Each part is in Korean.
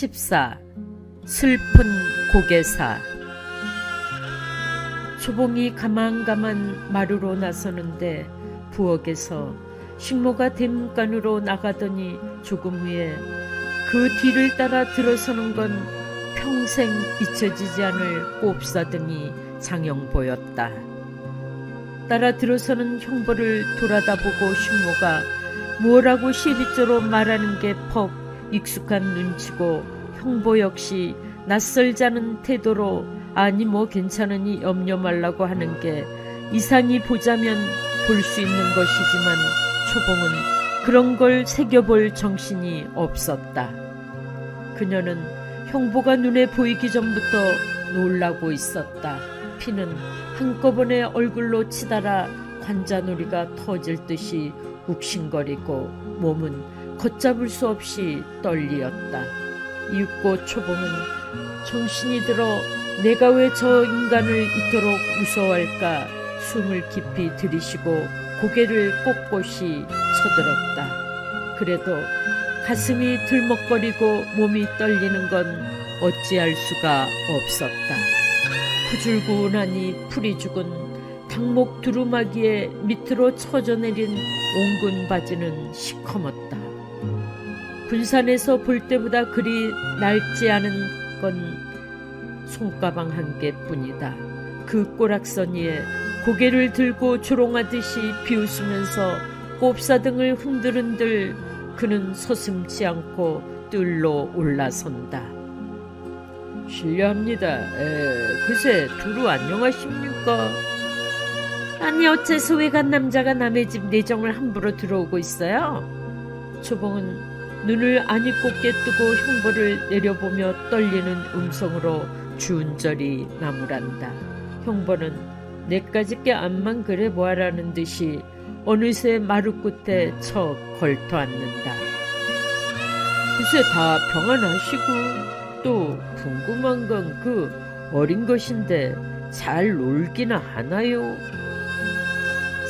14. 슬픈 고개사. 초봉이 가만가만 마루로 나서는데 부엌에서 식모가 대문간으로 나가더니 조금 후에 그 뒤를 따라 들어서는 건 평생 잊혀지지 않을 꼽사등이 장영보였다. 따라 들어서는 형보를 돌아다보고 식모가 뭐라고 시비조로 말하는 게 퍽 익숙한 눈치고 형보 역시 낯설자는 태도로 아니 뭐 괜찮으니 염려 말라고 하는 게 이상히 보자면 볼 수 있는 것이지만 초봉은 그런 걸 새겨볼 정신이 없었다. 그녀는 형보가 눈에 보이기 전부터 놀라고 있었다. 피는 한꺼번에 얼굴로 치달아 관자놀이가 터질 듯이 욱신거리고 몸은 걷잡을 수 없이 떨리었다. 이윽고 초봉은 정신이 들어 내가 왜 저 인간을 이토록 무서워할까 숨을 깊이 들이쉬고 고개를 꼿꼿이 쳐들었다. 그래도 가슴이 들먹거리고 몸이 떨리는 건 어찌할 수가 없었다. 푸줄구나니 풀이 죽은 닭목 두루마기에 밑으로 처져내린 옹군 바지는 시커멓다. 군산에서 볼 때보다 그리 낡지 않은 건 손가방 한 개뿐이다. 그 꼬락선 위에 고개를 들고 조롱하듯이 비웃으면서 꼽사등을 흔들흔들 그는 서슴지 않고 뜰로 올라선다. 실례합니다. 글쎄 두루 안녕하십니까? 아니 어째 소외간 남자가 남의 집 내정을 함부로 들어오고 있어요? 초봉은 눈을 아니꼽게 뜨고 형보를 내려보며 떨리는 음성으로 주운절이 나무란다. 형보는 내까짓게 암만 그래 뭐하라는 듯이 어느새 마루 끝에 척 걸터앉는다. 글쎄 다 평안하시고 또 궁금한 건 그 어린 것인데 잘 놀기나 하나요?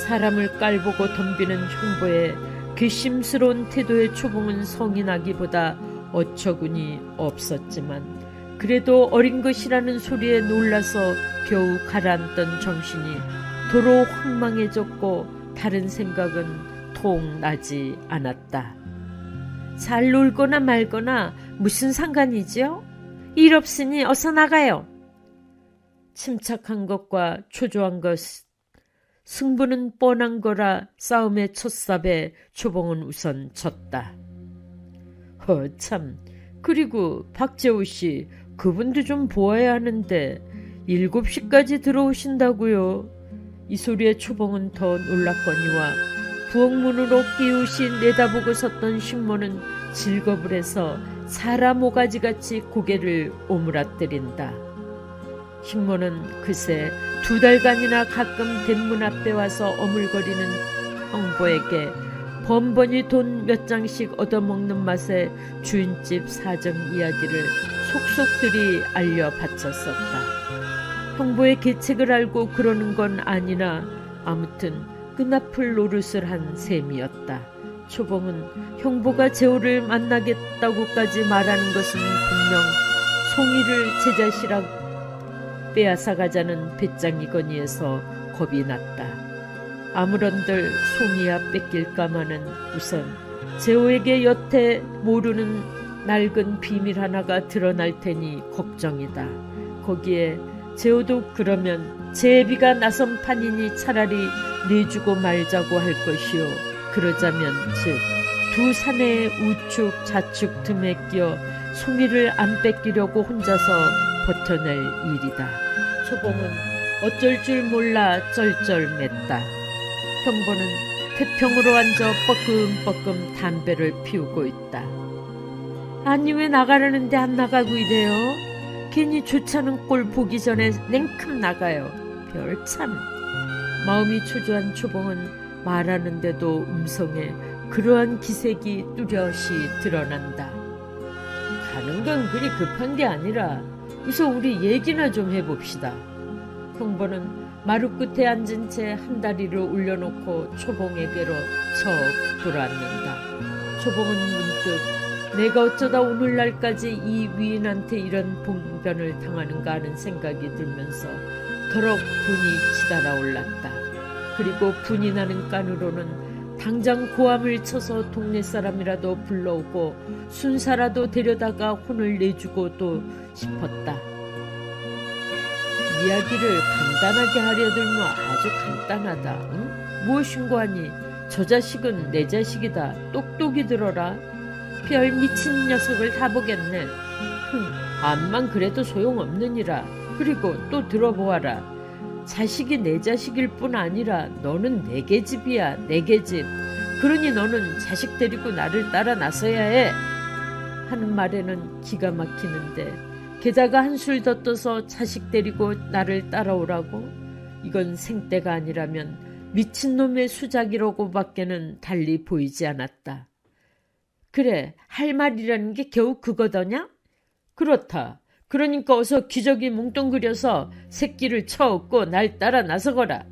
사람을 깔보고 덤비는 형보의 괘씸스러운 태도에 초봉은 성이 나기보다 어처구니 없었지만 그래도 어린 것이라는 소리에 놀라서 겨우 가라앉던 정신이 도로 황망해졌고 다른 생각은 통 나지 않았다. 잘 놀거나 말거나 무슨 상관이지요? 일 없으니 어서 나가요. 침착한 것과 초조한 것 승부는 뻔한 거라 싸움의 첫삽에 초봉은 우선 졌다. 참, 그리고 박재우 씨 그분도 좀 보아야 하는데 7시까지 들어오신다고요. 이 소리에 초봉은 더 놀랐거니와 부엌문으로 끼우시 내다보고 섰던 식모는 질겁을 사람 오가지같이 고개를 오므라뜨린다. 식모는 그새 2달간이나 가끔 대문 앞에 와서 어물거리는 형보에게 번번이 돈 몇 장씩 얻어먹는 맛에 주인집 사정 이야기를 속속들이 알려 바쳤었다. 형보의 계책을 알고 그러는 건 아니나 아무튼 끈앞을 노릇을 한 셈이었다. 초봉은 형보가 재호를 만나겠다고까지 말하는 것은 분명 송이를 제 자시라고 빼앗아가자는 배짱이거니에서 겁이 났다. 아무런들 송이야 뺏길까마는 우선 재호에게 여태 모르는 낡은 비밀 하나가 드러날 테니 걱정이다. 거기에 재호도 그러면 제비가 나선 판이니 차라리 내주고 말자고 할 것이요. 그러자면 즉 두 사내의 우측 좌측 틈에 끼어 송이를 안 뺏기려고 혼자서 버텨낼 일이다. 초봉은 어쩔 줄 몰라 쩔쩔맸다. 형보는 태평으로 앉아 뻐끔뻐끔 담배를 피우고 있다. 아니 왜 나가려는데 안 나가고 이래요? 괜히 좋지않은 꼴 보기 전에 냉큼 나가요. 별참. 마음이 초조한 초봉은 말하는데도 음성에 그러한 기색이 뚜렷이 드러난다. 가는 건 그리 급한 게 아니라 우선 우리 얘기나 좀 해봅시다. 형보는 마루 끝에 앉은 채 한 다리를 올려놓고 초봉에게로 척 돌아앉는다. 초봉은 문득 내가 어쩌다 오늘날까지 이 위인한테 이런 봉변을 당하는가 하는 생각이 들면서 더럭 분이 치달아 올랐다. 그리고 분이 나는 깐으로는 당장 고함을 쳐서 동네 사람이라도 불러오고 순사라도 데려다가 혼을 내주고도 싶었다. 이야기를 간단하게 하려들면 아주 간단하다. 응? 무엇인고 하니 저 자식은 내 자식이다. 똑똑히 들어라. 별 미친 녀석을 다 보겠네. 암만 그래도 소용없느니라. 그리고 또 들어보아라. 자식이 내 자식일 뿐 아니라 너는 내 계집이야. 내 계집. 그러니 너는 자식 데리고 나를 따라 나서야 해. 하는 말에는 기가 막히는데 게다가 한술 더 떠서 자식 데리고 나를 따라오라고? 이건 생떼가 아니라면 미친놈의 수작이라고 밖에는 달리 보이지 않았다. 그래, 할 말이라는 게 겨우 그거더냐? 그렇다. 그러니까 어서 기저귀 뭉뚱그려서 새끼를 쳐엎고 날 따라 나서거라.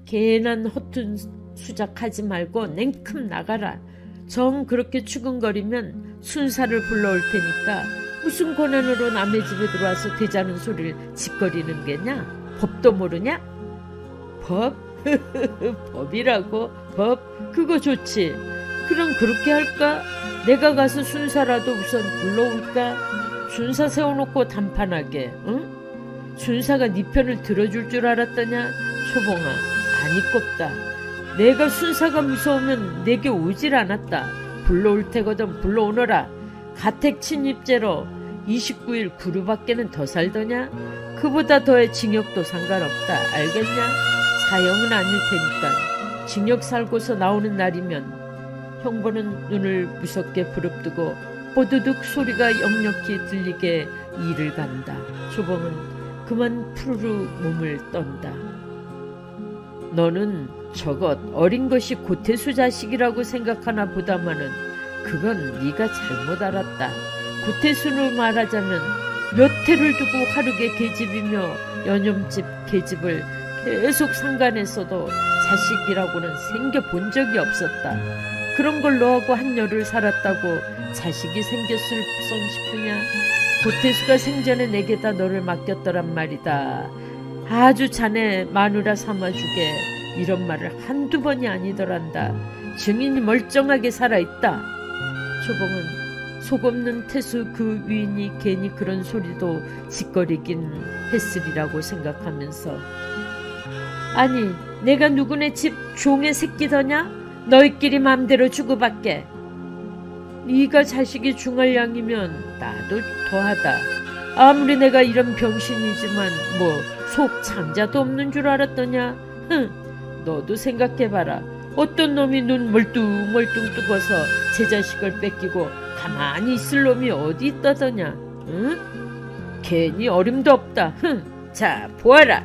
개난 허튼 수작하지 말고 냉큼 나가라. 정 그렇게 추근거리면 순사를 불러올 테니까 무슨 권한으로 남의 집에 들어와서 대자는 소리를 짓거리는 게냐? 법도 모르냐? 법? 법이라고? 법? 그거 좋지. 그럼 그렇게 할까? 내가 가서 순사라도 우선 불러올까? 순사 세워놓고 단판하게, 응? 순사가 네 편을 들어줄 줄 알았더냐? 초봉아, 아니꼽다. 내가 순사가 무서우면 내게 오질 않았다. 불러올 테거든 불러오너라. 가택 침입죄로 29일 구류밖에는 더 살더냐? 그보다 더해 징역도 상관없다. 알겠냐? 사형은 아닐 테니까. 징역 살고서 나오는 날이면 형부는 눈을 무섭게 부릅뜨고 뽀드득 소리가 역력히 들리게 이를 간다. 초봉은 그만 푸르르 몸을 떤다. 너는 저것 어린 것이 고태수 자식이라고 생각하나 보다마는 그건 네가 잘못 알았다. 고태수로 말하자면 몇 해를 두고 하루게 계집이며 연염집 계집을 계속 상간에서도 자식이라고는 생겨본 적이 없었다. 그런 걸 너하고 한여를 살았다고 자식이 생겼을 성 싶으냐? 고태수가 생전에 내게다 너를 맡겼더란 말이다. 아주 자네 마누라 삼아주게 이런 말을 한두 번이 아니더란다. 증인이 멀쩡하게 살아있다. 초봉은 속없는 태수 그 위인이 괜히 그런 소리도 짓거리긴 했으리라고 생각하면서 아니 내가 누구네 집 종의 새끼더냐? 너희끼리 맘대로 주고받게. 네가 자식이 중할 양이면 나도 더하다. 아무리 내가 이런 병신이지만 뭐 속 창자도 없는 줄 알았더냐? 너도 생각해봐라. 어떤 놈이 눈 멀뚱멀뚱 뜨고서 제 자식을 뺏기고 가만히 있을 놈이 어디 있다더냐? 응? 괜히 어림도 없다. 자 보아라.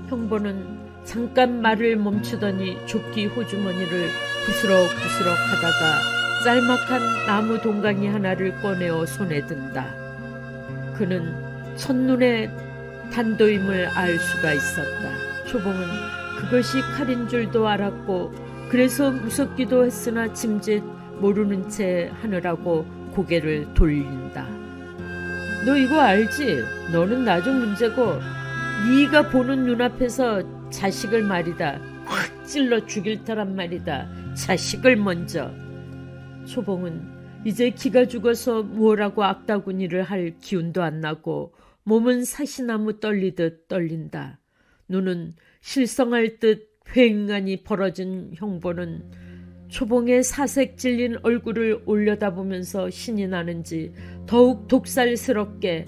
형보는 잠깐 말을 멈추더니 조끼 호주머니를 부스럭부스럭 하다가 짤막한 나무 동강이 하나를 꺼내어 손에 든다. 그는 첫눈에 단도임을 알 수가 있었다. 초봉은 그것이 칼인 줄도 알았고 그래서 무섭기도 했으나 짐짓 모르는 채 하느라고 고개를 돌린다. 너 이거 알지? 너는 나중 문제고 네가 보는 눈앞에서 자식을 말이다. 확 찔러 죽일 터란 말이다. 자식을 먼저. 초봉은 이제 기가 죽어서 뭐라고 악다구니를 할 기운도 안 나고 몸은 사시나무 떨리듯 떨린다. 눈은 실성할 듯 휑하니 벌어진 형보는 초봉의 사색 질린 얼굴을 올려다보면서 신이 나는지 더욱 독살스럽게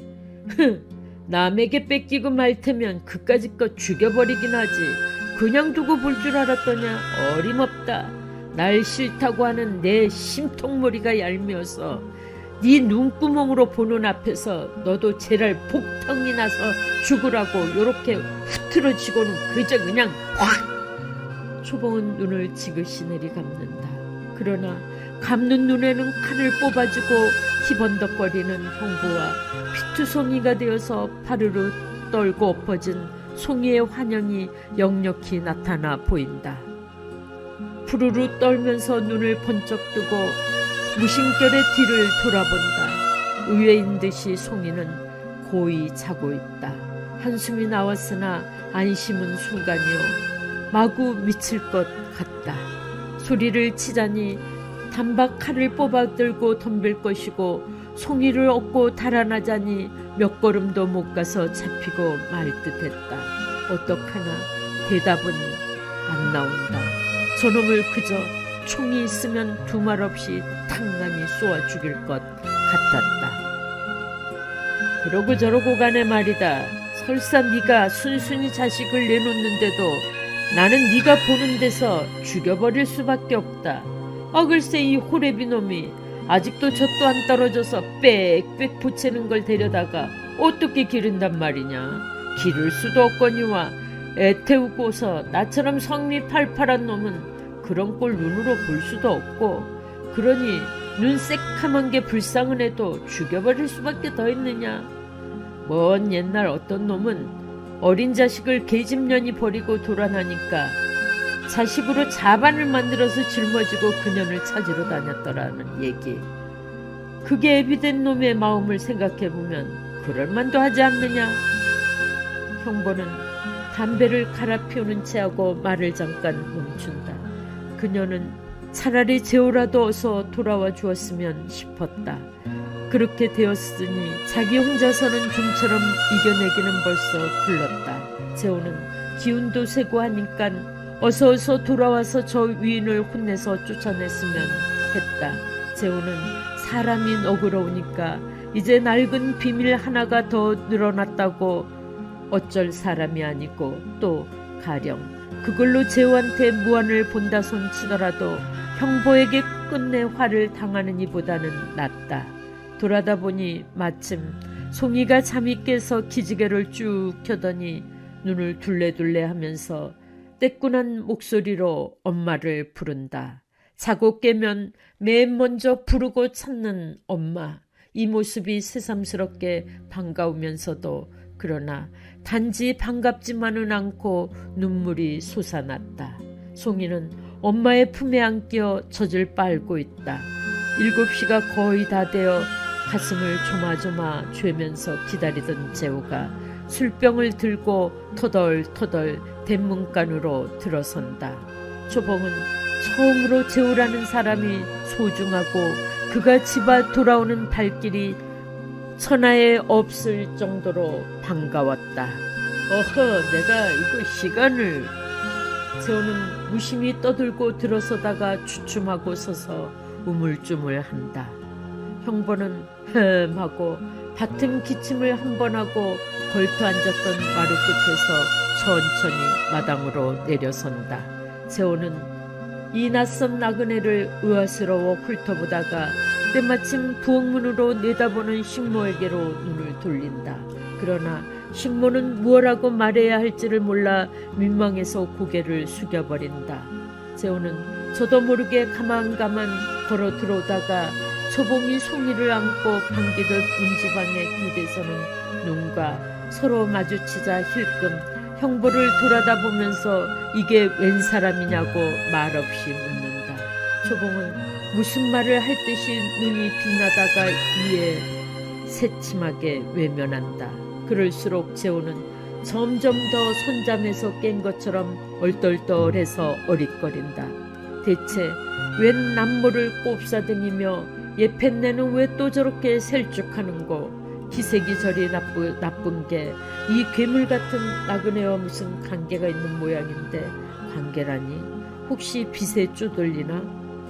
남에게 뺏기고 말 테면 그까짓 것 죽여버리긴 하지. 그냥 두고 볼 줄 알았더냐? 어림없다. 날 싫다고 하는 내 심통머리가 얄미워서 네 눈구멍으로 보는 앞에서 너도 제랄 복덩이 나서 죽으라고 요렇게 후트러지고는 그저 그냥 확. 초봉은 눈을 지그시 내리감는다. 그러나 감는 눈에는 칼을 뽑아주고 희번덕거리는 형부와 피투성이가 되어서 파르르 떨고 엎어진 송이의 환영이 역력히 나타나 보인다. 푸르르 떨면서 눈을 번쩍 뜨고 무심결에 뒤를 돌아본다. 의외인 듯이 송이는 고이 자고 있다. 한숨이 나왔으나 안심은 순간이요 마구 미칠 것 같다. 소리를 치자니 단박 칼을 뽑아 들고 덤빌 것이고 송이를 얻고 달아나자니 몇 걸음도 못 가서 잡히고 말 듯했다. 어떡하나 대답은 안 나온다. 저놈을 그저 총이 있으면 두말 없이 탕간히 쏘아 죽일 것 같았다. 그러고 저러고 가네 말이다. 설사 네가 순순히 자식을 내놓는데도 나는 네가 보는 데서 죽여버릴 수밖에 없다. 글쎄 이 호래비 놈이 아직도 젖도 안 떨어져서 빽빽 보채는 걸 데려다가 어떻게 기른단 말이냐. 기를 수도 없거니와 애태우고서 나처럼 성미 팔팔한 놈은 그런 꼴 눈으로 볼 수도 없고, 그러니 눈 새카만 게 불쌍은 해도 죽여버릴 수밖에 더 있느냐. 먼 옛날 어떤 놈은 어린 자식을 계집년이 버리고 돌아나니까 자식으로 자반을 만들어서 짊어지고 그년을 찾으러 다녔더라는 얘기. 그게 애비된 놈의 마음을 생각해보면 그럴만도 하지 않느냐. 형보는 담배를 갈아 피우는 채하고 말을 잠깐 멈춘다. 그녀는 차라리 재호라도 어서 돌아와 주었으면 싶었다. 그렇게 되었으니 자기 혼자서는 좀처럼 이겨내기는 벌써 글렀다. 재호는 기운도 세고 하니까 어서 돌아와서 저 위인을 혼내서 쫓아냈으면 했다. 재호는 사람이 너그러우니까 이제 낡은 비밀 하나가 더 늘어났다고 어쩔 사람이 아니고, 또 가령 그걸로 재호한테 무안을 본다 손치더라도 형보에게 끝내 화를 당하는 이보다는 낫다. 돌아다 보니 마침 송이가 잠이 깨서 기지개를 쭉 켜더니 눈을 둘레둘레 하면서 떼꾼한 목소리로 엄마를 부른다. 자고 깨면 맨 먼저 부르고 찾는 엄마. 이 모습이 새삼스럽게 반가우면서도 그러나 단지 반갑지만은 않고 눈물이 솟아났다. 송이는 엄마의 품에 안겨 젖을 빨고 있다. 7시가 거의 다 되어 가슴을 조마조마 죄면서 기다리던 재호가 술병을 들고 터덜터덜 대문간으로 들어선다. 초봉은 처음으로 재호라는 사람이 소중하고 그가 집안 돌아오는 발길이 천하에 없을 정도로 반가웠다. 내가 이거 시간을. 재호는 무심히 떠들고 들어서다가 주춤하고 서서 우물쭈물한다. 형보는 흠하고 같은 기침을 한 번 하고 걸터 앉았던 마루 끝에서 천천히 마당으로 내려선다. 재호는 이 낯선 나그네를 의아스러워 훑어보다가 때마침 부엌문으로 내다보는 식모에게로 눈을 돌린다. 그러나 식모는 무엇라고 말해야 할지를 몰라 민망해서 고개를 숙여버린다. 재호는 저도 모르게 가만가만 걸어 들어오다가 초봉이 송이를 안고 반기듯 문지방에 기대서는 눈과 서로 마주치자 힐끔 형보를 돌아다보면서 이게 웬 사람이냐고 말없이 묻는다. 초봉은 무슨 말을 할 듯이 눈이 빛나다가 이에 새침하게 외면한다. 그럴수록 재호는 점점 더 손잠에서 깬 것처럼 얼떨떨해서 어릿거린다. 대체 웬 남모를 꼽사등이며 예편내는 왜 또 저렇게 셀쭉하는고. 기색이 저리 나쁜 게 이 괴물 같은 나그네와 무슨 관계가 있는 모양인데, 관계라니 혹시 빚에 쪼들리나?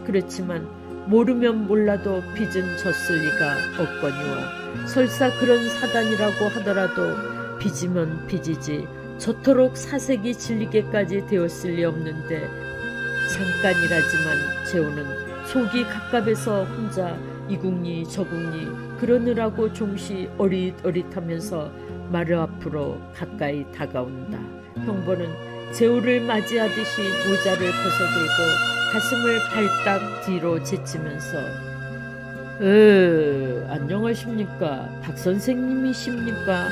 그렇지만 모르면 몰라도 빚은 졌을 리가 없거니와 설사 그런 사단이라고 하더라도 빚이면 빚이지 저토록 사색이 질리게까지 되었을 리 없는데, 잠깐이라지만 재호는 속이 갑갑해서 혼자 이국리 저국리 그러느라고 좀시 어릿어릿하면서 마루 앞으로 가까이 다가온다. 형보는 재호를 맞이하듯이 모자를 벗어들고 가슴을 발딱 뒤로 제치면서 안녕하십니까? 박 선생님이십니까?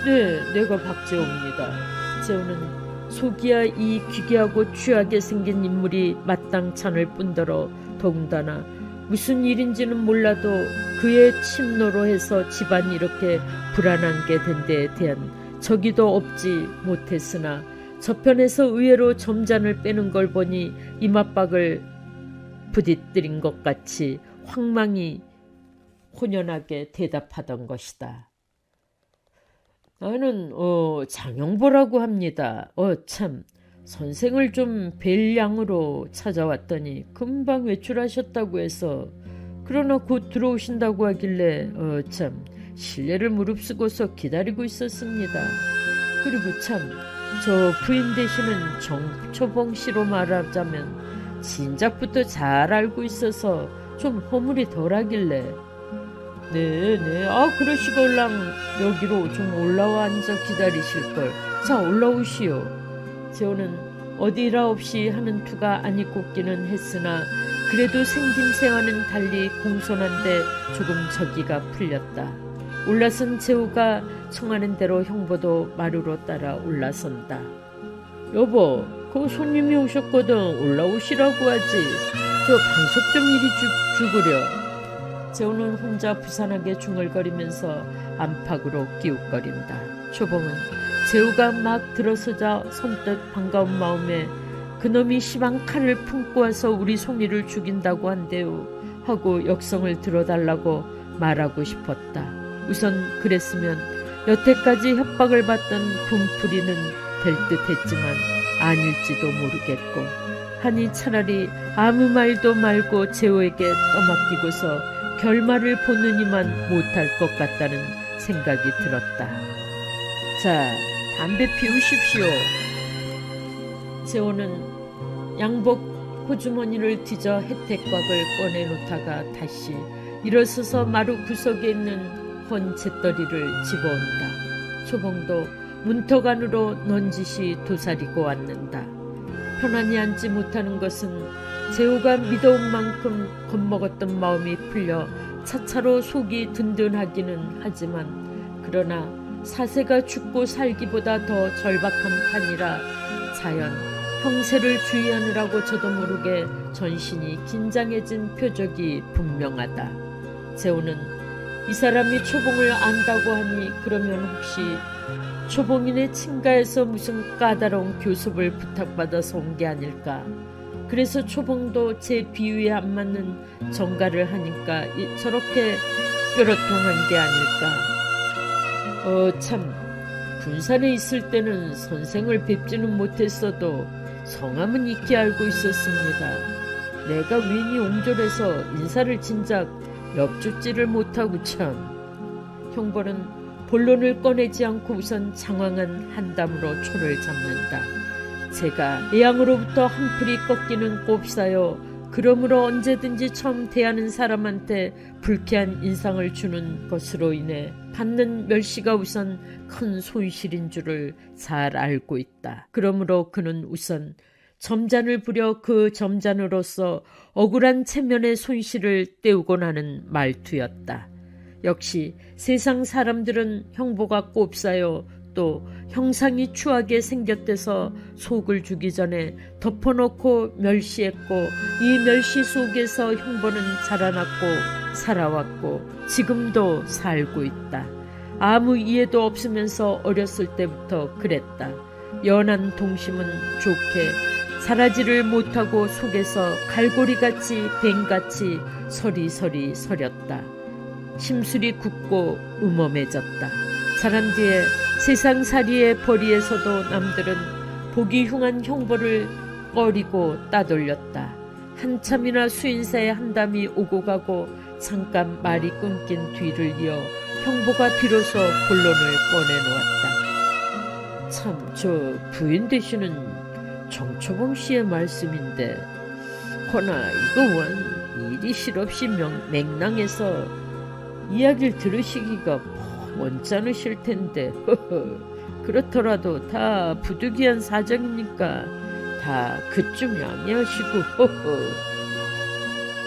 네, 내가 박재호입니다. 재호는 속이야 이 귀귀하고 취하게 생긴 인물이 마땅찮을 뿐더러 더군다나 무슨 일인지는 몰라도 그의 침노로 해서 집안이 이렇게 불안한 게 된 데에 대한 저기도 없지 못했으나 저편에서 의외로 점잔을 빼는 걸 보니 이맛박을 부딪뜨린 것 같이 황망히 혼연하게 대답하던 것이다. 나는 장영보라고 합니다. 참 선생을 좀 뵐 양으로 찾아왔더니 금방 외출하셨다고 해서 그러나 곧 들어오신다고 하길래 참 실례를 무릅쓰고서 기다리고 있었습니다. 그리고 참 저 부인 되시는 정초봉 씨로 말하자면 진작부터 잘 알고 있어서 좀 허물이 덜하길래 네네 그러시걸랑 여기로 좀 올라와 앉아 기다리실걸. 자 올라오시오. 재호는 어디라 없이 하는 투가 아니 꼽기는 했으나 그래도 생김새와는 달리 공손한데 조금 저기가 풀렸다. 올라선 재호가 청하는 대로 형보도 마루로 따라 올라선다. 여보, 그 손님이 오셨거든. 올라오시라고 하지. 저 방석 좀 이리 주구려. 재호는 혼자 부산하게 중얼거리면서 안팎으로 기웃거린다. 초봉은 재호가 막 들어서자 선뜻 반가운 마음에 그놈이 시방 칼을 품고 와서 우리 송이를 죽인다고 한대요 하고 역성을 들어달라고 말하고 싶었다. 우선 그랬으면 여태까지 협박을 받던 분풀이는 될 듯했지만 아닐지도 모르겠고 하니 차라리 아무 말도 말고 재호에게 떠맡기고서 결말을 보느니만 못할 것 같다는 생각이 들었다. 자, 담배 피우십시오. 재호는 양복 호주머니를 뒤져 혜택곽을 꺼내놓다가 다시 일어서서 마루 구석에 있는 헌 잿더리를 집어온다. 초봉도 문턱 안으로 넌지시 도사리고 앉는다. 편안히 앉지 못하는 것은 재호가 믿어온 만큼 겁먹었던 마음이 풀려 차차로 속이 든든하기는 하지만 그러나 사세가 죽고 살기보다 더 절박한 판이라 자연 형세를 주의하느라고 저도 모르게 전신이 긴장해진 표적이 분명하다. 재호는 이 사람이 초봉을 안다고 하니 그러면 혹시 초봉인의 친가에서 무슨 까다로운 교습을 부탁받아서 온 게 아닐까. 그래서 초봉도 제 비유에 안 맞는 정가를 하니까 저렇게 뾰로통한 게 아닐까. 참 군산에 있을 때는 선생을 뵙지는 못했어도 성함은 익히 알고 있었습니다. 내가 윈이 옹졸해서 인사를 진작 엽죽지를 못하고 참. 형벌은 본론을 꺼내지 않고 우선 장황한 한담으로 초를 잡는다. 제가 애양으로부터 한풀이 꺾이는 꼽사요. 그러므로 언제든지 처음 대하는 사람한테 불쾌한 인상을 주는 것으로 인해 받는 멸시가 우선 큰 손실인 줄을 잘 알고 있다. 그러므로 그는 우선 점잔을 부려 그 점잔으로서 억울한 체면의 손실을 때우곤 하는 말투였다. 역시 세상 사람들은 형보가 꼽사요. 또 형상이 추하게 생겼대서 속을 주기 전에 덮어놓고 멸시했고 이 멸시 속에서 형보는 자라났고 살아왔고 지금도 살고 있다. 아무 이해도 없으면서 어렸을 때부터 그랬다. 연한 동심은 좋게 자라지를 못하고 속에서 갈고리같이 뱀같이 서리서리 서렸다. 심술이 굳고 음험해졌다. 자란 뒤에 세상살이의 벌이에서도 남들은 보기 흉한 형벌을 꺼리고 따돌렸다. 한참이나 수인사의 한담이 오고 가고 잠깐 말이 끊긴 뒤를 이어 형보가 비로소 본론을 꺼내놓았다. 참, 저 부인 되시는 정초봉 씨의 말씀인데 허나 이거 원 일이 실없이 맹랑해서 이야기를 들으시기가 원찮으실 텐데 그렇더라도 다 부득이한 사정이니까 다 그쯤 양해하시고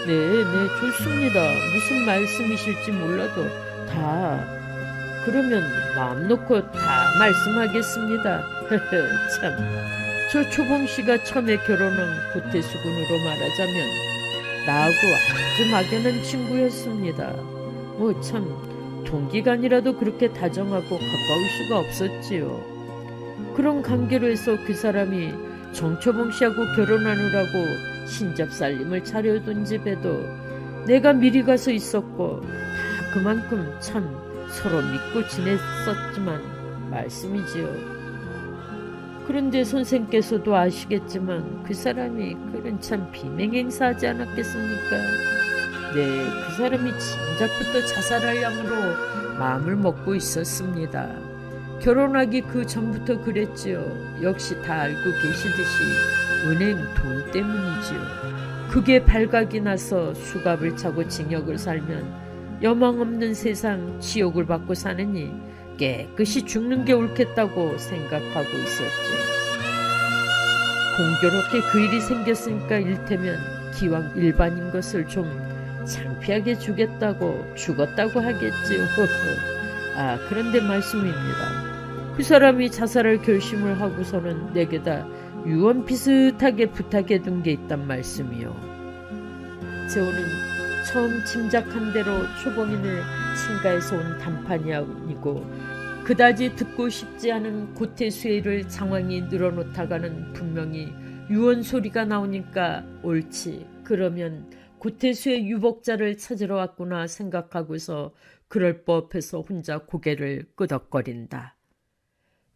네 좋습니다. 무슨 말씀이실지 몰라도 다 그러면 마음 놓고 다 말씀하겠습니다. 참, 저 초봉씨가 처음에 결혼한 고태수군으로 말하자면 나하고 아주 막연한 친구였습니다. 뭐 참 동기간이라도 그렇게 다정하고 가까울 수가 없었지요. 그런 관계로 해서 그 사람이 정초봉 씨하고 결혼하느라고 신접살림을 차려둔 집에도 내가 미리 가서 있었고 다 그만큼 참 서로 믿고 지냈었지만 말씀이지요. 그런데 선생께서도 아시겠지만 그 사람이 그런 참 비맹행사하지 않았겠습니까? 네, 그 사람이 진작부터 자살할 양으로 마음을 먹고 있었습니다. 결혼하기 그 전부터 그랬지요. 역시 다 알고 계시듯이 은행 돈 때문이지요. 그게 발각이 나서 수갑을 차고 징역을 살면 여망 없는 세상 지옥을 받고 사느니 깨끗이 죽는 게 옳겠다고 생각하고 있었죠. 공교롭게 그 일이 생겼으니까 일테면 기왕 일반인 것을 좀 창피하게 죽었다고 하겠지요. 그런데 말씀입니다. 그 사람이 자살할 결심을 하고서는 내게다 유언 비슷하게 부탁해둔 게 있단 말씀이요. 재호는 처음 짐작한 대로 초봉인을 친가에서 온 단판이 아니고 그다지 듣고 싶지 않은 고태수의를 장황히 늘어놓다가는 분명히 유언 소리가 나오니까 옳지, 그러면 고태수의 유복자를 찾으러 왔구나 생각하고서 그럴 법해서 혼자 고개를 끄덕거린다.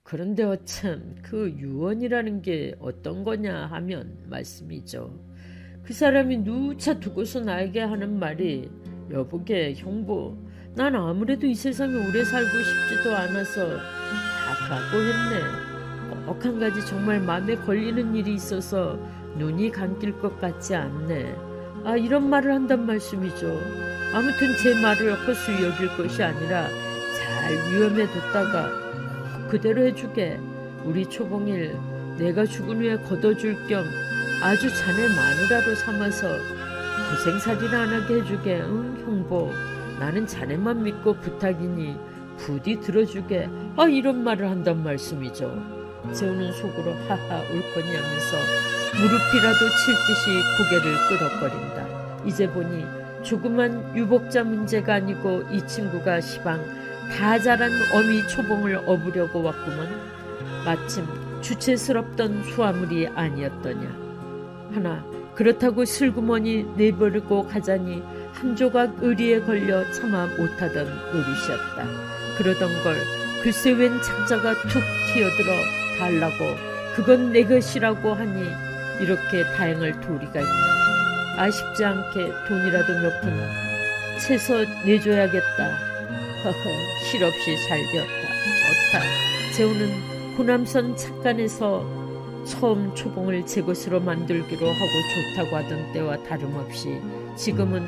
그런데 어참 그 유언이라는 게 어떤 거냐 하면 말씀이죠. 그 사람이 누차 두고서 나에게 하는 말이 여보게 형부, 난 아무래도 이 세상에 오래 살고 싶지도 않아서 다 각오했네. 꼭 한 가지 정말 마음에 걸리는 일이 있어서 눈이 감길 것 같지 않네. 이런 말을 한단 말씀이죠. 아무튼 제 말을 헛수이 여길 것이 아니라 잘 위험해 뒀다가 그대로 해주게. 우리 초봉일 내가 죽은 후에 걷어줄 겸 아주 자네 마누라로 삼아서 고생살이나 안 하게 해주게. 응 형보, 나는 자네만 믿고 부탁이니 부디 들어주게. 이런 말을 한단 말씀이죠. 재호는 속으로 하하 옳거니 하면서 무릎이라도 칠 듯이 고개를 끄덕거린다. 이제 보니 조그만 유복자 문제가 아니고 이 친구가 시방 다 자란 어미 초봉을 업으려고 왔구먼. 마침 주체스럽던 수화물이 아니었더냐. 하나 그렇다고 슬그머니 내버리고 가자니 한 조각 의리에 걸려 차마 못하던 노릇이었다. 그러던 걸 글쎄 웬 창자가 툭 튀어들어 달라고 그건 내 것이라고 하니 이렇게 다행할 도리가 있나. 아쉽지 않게 돈이라도 몇 푼 채서 내줘야겠다. 허허, 실없이 잘 되었다. 좋다. 재호는 호남선 착간에서 처음 초봉을 제 것으로 만들기로 하고 좋다고 하던 때와 다름없이 지금은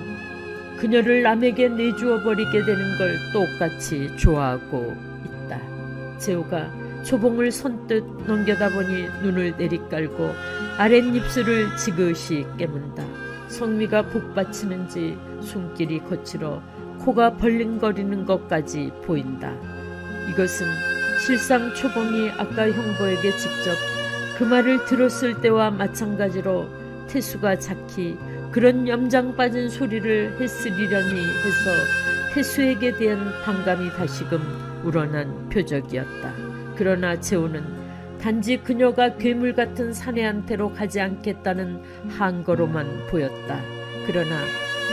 그녀를 남에게 내주어 버리게 되는 걸 똑같이 좋아하고 있다. 재호가 초봉을 선뜻 넘겨다 보니 눈을 내리깔고 아랫입술을 지그시 깨문다. 성미가 복받치는지 숨길이 거칠어 코가 벌링거리는 것까지 보인다. 이것은 실상 초봉이 아까 형보에게 직접 그 말을 들었을 때와 마찬가지로 태수가 작히 그런 염장 빠진 소리를 했으리려니 해서 태수에게 대한 반감이 다시금 우러난 표적이었다. 그러나 재호는 단지 그녀가 괴물 같은 사내한테로 가지 않겠다는 한거로만 보였다. 그러나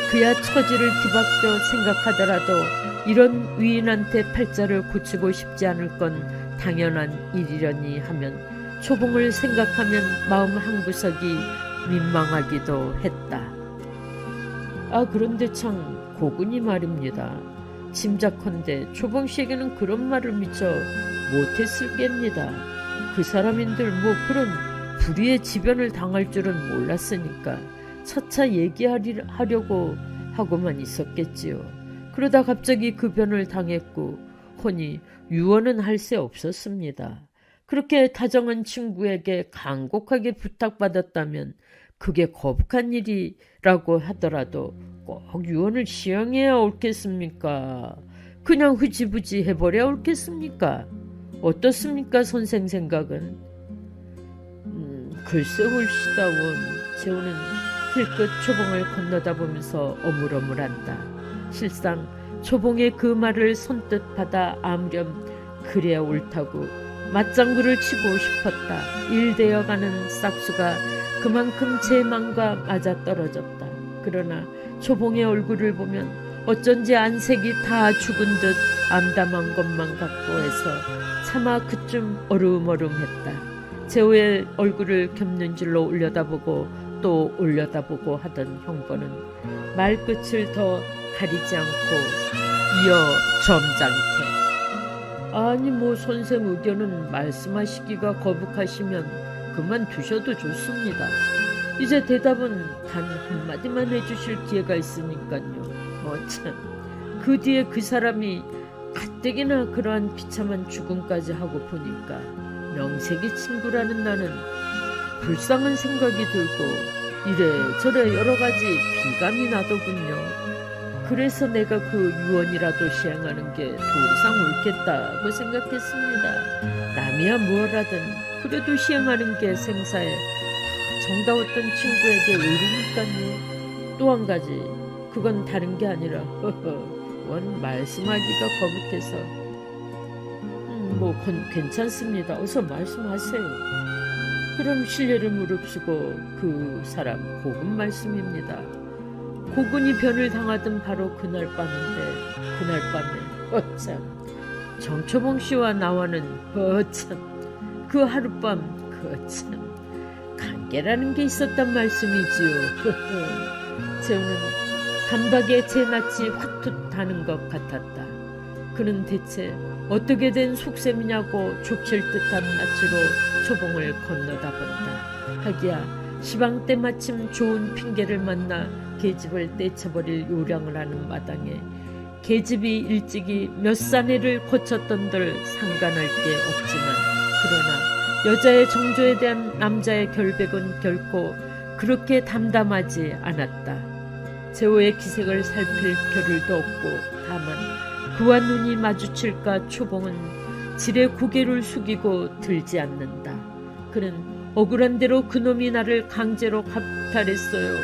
그야 처지를 뒤바꿔 생각하더라도 이런 위인한테 팔자를 고치고 싶지 않을 건 당연한 일이려니 하면 초봉을 생각하면 마음 한구석이 민망하기도 했다. 그런데 참 고군이 말입니다. 짐작컨대 초봉 씨에게는 그런 말을 미처 못했을 깹니다. 그 사람인들 뭐 그런 불의의 지변을 당할 줄은 몰랐으니까 차차 얘기하려고 하고만 있었겠지요. 그러다 갑자기 그 변을 당했고 허니 유언은 할 새 없었습니다. 그렇게 다정한 친구에게 간곡하게 부탁받았다면 그게 거북한 일이라고 하더라도 꼭 유언을 시행해야 옳겠습니까? 그냥 흐지부지 해버려야 옳겠습니까? 어떻습니까 선생 생각은? 글쎄 홀시다원. 재호는 힐끗 초봉을 건너다 보면서 어물어물한다. 실상 초봉의 그 말을 선뜻 받아 아무렴 그래야 옳다고 맞장구를 치고 싶었다. 일되어가는 싹수가 그만큼 제 맘과 맞아떨어졌다. 그러나 초봉의 얼굴을 보면 어쩐지 안색이 다 죽은 듯 암담한 것만 같고 해서 차마 그쯤 어루머rum했다. 재호의 얼굴을 겹눈질로 올려다보고 또 올려다보고 하던 형벌은 말끝을 더 가리지 않고 이어 점잖게 아니 뭐 선생 의견은 말씀하시기가 거북하시면 그만두셔도 좋습니다. 이제 대답은 단 한마디만 해주실 기회가 있으니까요. 참, 그 뒤에 그 사람이 가뜩이나 그러한 비참한 죽음까지 하고 보니까 명색이 친구라는 나는 불쌍한 생각이 들고 이래저래 여러 가지 비감이 나더군요. 그래서 내가 그 유언이라도 시행하는 게 도리상 옳겠다고 생각했습니다. 남이야 무엇하든 그래도 시행하는 게 생사에 정다웠던 친구에게 의리니까요. 또 한 가지 그건 다른 게 아니라 원 말씀하기가 거북해서 뭐 괜찮습니다. 어서 말씀하세요. 그럼 실례를 무릅쓰고 그 사람 고군 말씀입니다. 고군이 변을 당하던 바로 그날 밤인데 그날 밤에 어참 정초봉 씨와 나와는 어참 그 하룻밤 어참 관계라는 게 있었단 말씀이지요. 재우는 단박에 제 낯이 화투타는 것 같았다. 그는 대체 어떻게 된 속셈이냐고 족칠 듯한 낯으로 초봉을 건너다 본다. 하기야 시방 때 마침 좋은 핑계를 만나 계집을 떼쳐버릴 요량을 하는 마당에 계집이 일찍이 몇 사내를 고쳤던들 상관할 게 없지만 그러나 여자의 정조에 대한 남자의 결백은 결코 그렇게 담담하지 않았다. 재호의 기색을 살필 겨를도 없고 다만 그와 눈이 마주칠까 초봉은 지레 고개를 숙이고 들지 않는다. 그는 억울한 대로 그놈이 나를 강제로 합탈했어요.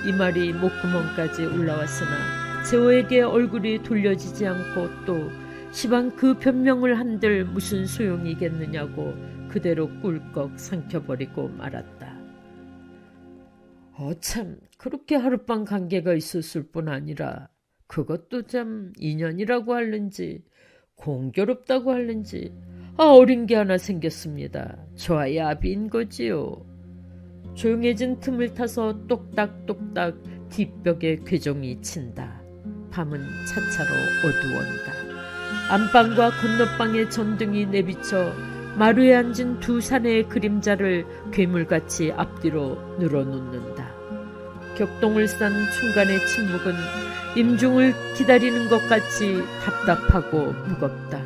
이 말이 목구멍까지 올라왔으나 재호에게 얼굴이 돌려지지 않고 또 시방 그 변명을 한들 무슨 소용이겠느냐고 그대로 꿀꺽 삼켜버리고 말았다. 참 그렇게 하룻밤 관계가 있었을 뿐 아니라 그것도 참 인연이라고 할는지 공교롭다고 할는지 어린 게 하나 생겼습니다. 저와 야비인 거지요. 조용해진 틈을 타서 똑딱똑딱 뒷벽에 괴종이 친다. 밤은 차차로 어두워온다. 안방과 건너방의 전등이 내비쳐 마루에 앉은 두 사내의 그림자를 괴물같이 앞뒤로 늘어놓는다. 격동을 싼 순간의 침묵은 임중을 기다리는 것 같이 답답하고 무겁다.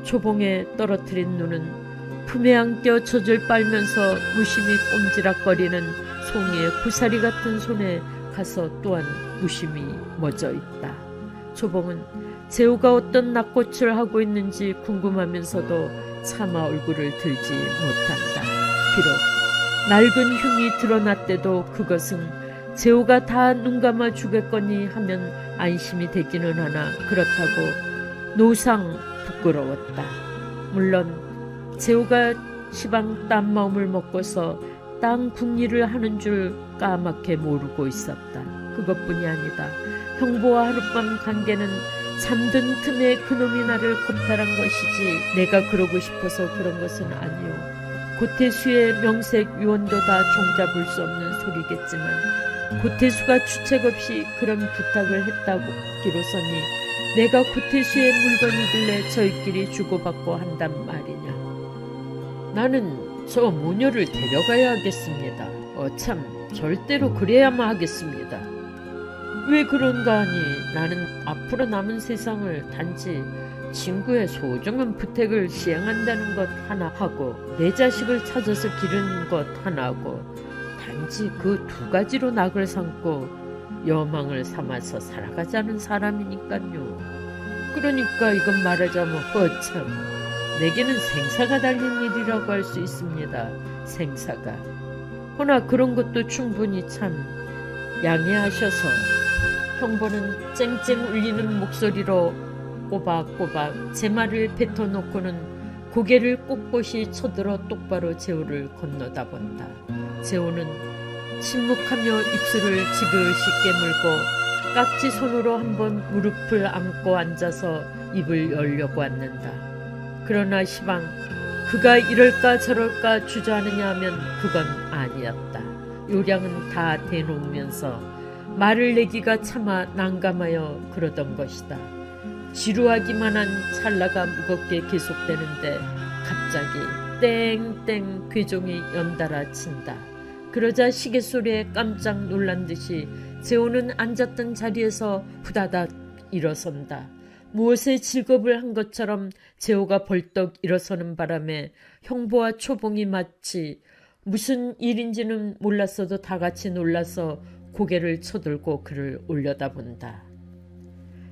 초봉에 떨어뜨린 눈은 품에 안겨 젖을 빨면서 무심히 꼼지락거리는 송이의 고사리 같은 손에 가서 또한 무심히 멎어 있다. 초봉은 재호가 어떤 낯꽃을 하고 있는지 궁금하면서도 차마 얼굴을 들지 못한다. 비록 낡은 흉이 드러났대도 그것은 재호가 다 눈감아 주겠거니 하면 안심이 되기는 하나 그렇다고 노상 부끄러웠다. 물론 재호가 시방 딴 마음을 먹고서 땅 궁리를 하는 줄 까맣게 모르고 있었다. 그것뿐이 아니다. 형부와 하룻밤 관계는 잠든 틈에 그놈이 나를 겁탈한 것이지 내가 그러고 싶어서 그런 것은 아니오. 고태수의 명색 유언도 다 종잡을 수 없는 소리겠지만 고태수가 주책 없이 그런 부탁을 했다기로서니 내가 고태수의 물건이길래 저희끼리 주고받고 한단 말이냐. 나는 저 모녀를 데려가야 하겠습니다. 참 절대로 그래야만 하겠습니다. 왜 그런가 하니 나는 앞으로 남은 세상을 단지 친구의 소중한 부택을 시행한다는 것 하나 하고 내 자식을 찾아서 기르는 것 하나 하고 단지 그 두 가지로 낙을 삼고 여망을 삼아서 살아가자는 사람이니까요. 그러니까 이건 말하자면 참 내게는 생사가 달린 일이라고 할 수 있습니다. 생사가. 허나 그런 것도 충분히 참 양해하셔서. 형보는 쨍쨍 울리는 목소리로 꼬박꼬박 제 말을 뱉어놓고는 고개를 꼿꼿이 쳐들어 똑바로 재호를 건너다 본다. 재호는 침묵하며 입술을 지그시 깨물고 깍지 손으로 한번 무릎을 안고 앉아서 입을 열려고 앉는다. 그러나 시방 그가 이럴까 저럴까 주저하느냐 하면 그건 아니었다. 요량은 다 대놓으면서 말을 내기가 차마 난감하여 그러던 것이다. 지루하기만 한 찰나가 무겁게 계속되는데 갑자기 땡땡 괴종이 연달아 친다. 그러자 시계소리에 깜짝 놀란 듯이 재호는 앉았던 자리에서 후다닥 일어선다. 무엇에 직업을 한 것처럼 재호가 벌떡 일어서는 바람에 형보와 초봉이 마치 무슨 일인지는 몰랐어도 다 같이 놀라서 고개를 쳐들고 그를 올려다본다.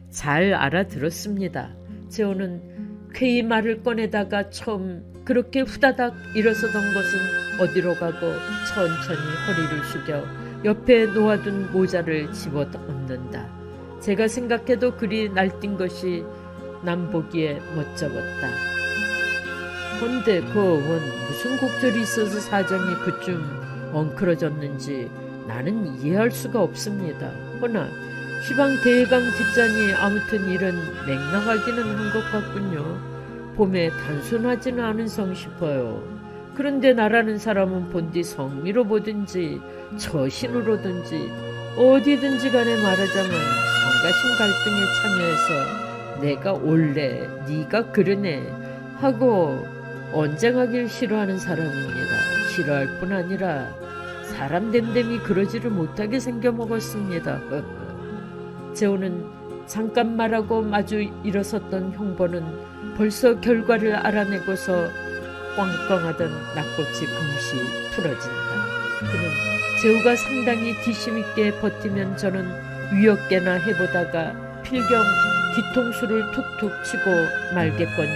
잘 알아들었습니다. 재호는 쾌히 말을 꺼내다가 처음 그렇게 후다닥 일어서던 것은 어디로 가고 천천히 허리를 숙여 옆에 놓아둔 모자를 집어넣는다. 제가 생각해도 그리 날뛴 것이 남 보기에 멋쩍었다. 헌데 원 무슨 곡절이 있어서 사정이 그쯤 엉클어졌는지 나는 이해할 수가 없습니다. 허나 시방 대강 듣자니 아무튼 일은 맥락하기는 한 것 같군요. 봄에 단순하지는 않은 성 싶어요. 그런데 나라는 사람은 본디 성미로 보든지 처신으로든지 어디든지 간에 말하자면 성가신 갈등에 참여해서 내가 옳래 네가 그러네 하고 언쟁하길 싫어하는 사람입니다. 싫어할 뿐 아니라 사람 됨됨이 그러지를 못하게 생겨먹었습니다. 재호는 잠깐 말하고 마주 일어섰던 형보는 벌써 결과를 알아내고서 꽝꽝하던 낙꽃이 금시 풀어진다. 그는 재호가 상당히 뒤심있게 버티면 저는 위협게나 해보다가 필경 뒤통수를 툭툭 치고 말겠거니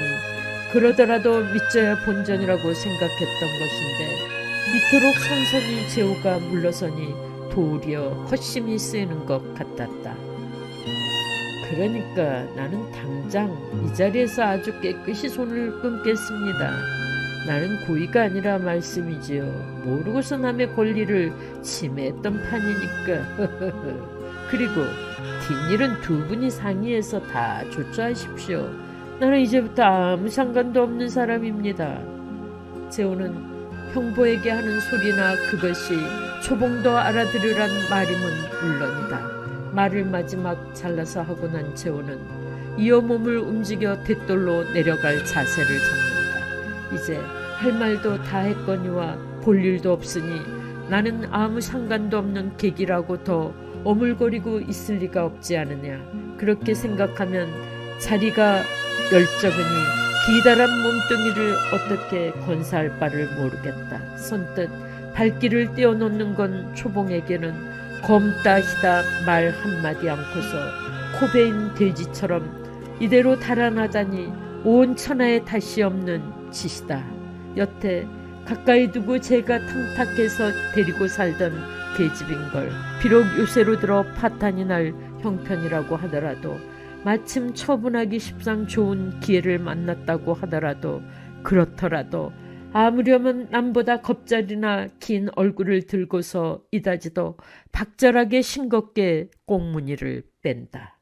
그러더라도 믿져야 본전이라고 생각했던 것인데 이토록 선선히 재호가 물러서니 도리어 헛심이 쓰이는 것 같았다. 그러니까 나는 당장 이 자리에서 아주 깨끗이 손을 끊겠습니다. 나는 고의가 아니라 말씀이지요. 모르고서 남의 권리를 침해했던 판이니까. 그리고 뒷일은 두 분이 상의해서 다 조처하십시오. 나는 이제부터 아무 상관도 없는 사람입니다. 재호는 형보에게 하는 소리나 그것이 초봉도 알아들으란 말임은 물론이다. 말을 마지막 잘라서 하고 난 재호는 이어 몸을 움직여 돛돌로 내려갈 자세를 잡는다. 이제 할 말도 다 했거니와 볼 일도 없으니 나는 아무 상관도 없는 객이라고 더 어물거리고 있을 리가 없지 않으냐. 그렇게 생각하면 자리가 열적으니 기다란 몸뚱이를 어떻게 건사할 바를 모르겠다. 선뜻 발길을 떼어놓는 건 초봉에게는 검다 히다 말 한마디 않고서 코베인 돼지처럼 이대로 달아나다니 온 천하에 다시 없는 짓이다. 여태 가까이 두고 제가 탕탁해서 데리고 살던 계집인걸 비록 요새로 들어 파탄이 날 형편이라고 하더라도 마침 처분하기 십상 좋은 기회를 만났다고 하더라도 그렇더라도 아무려면 남보다 겁자리나 긴 얼굴을 들고서 이다지도 박절하게 싱겁게 꽁무니를 뺀다.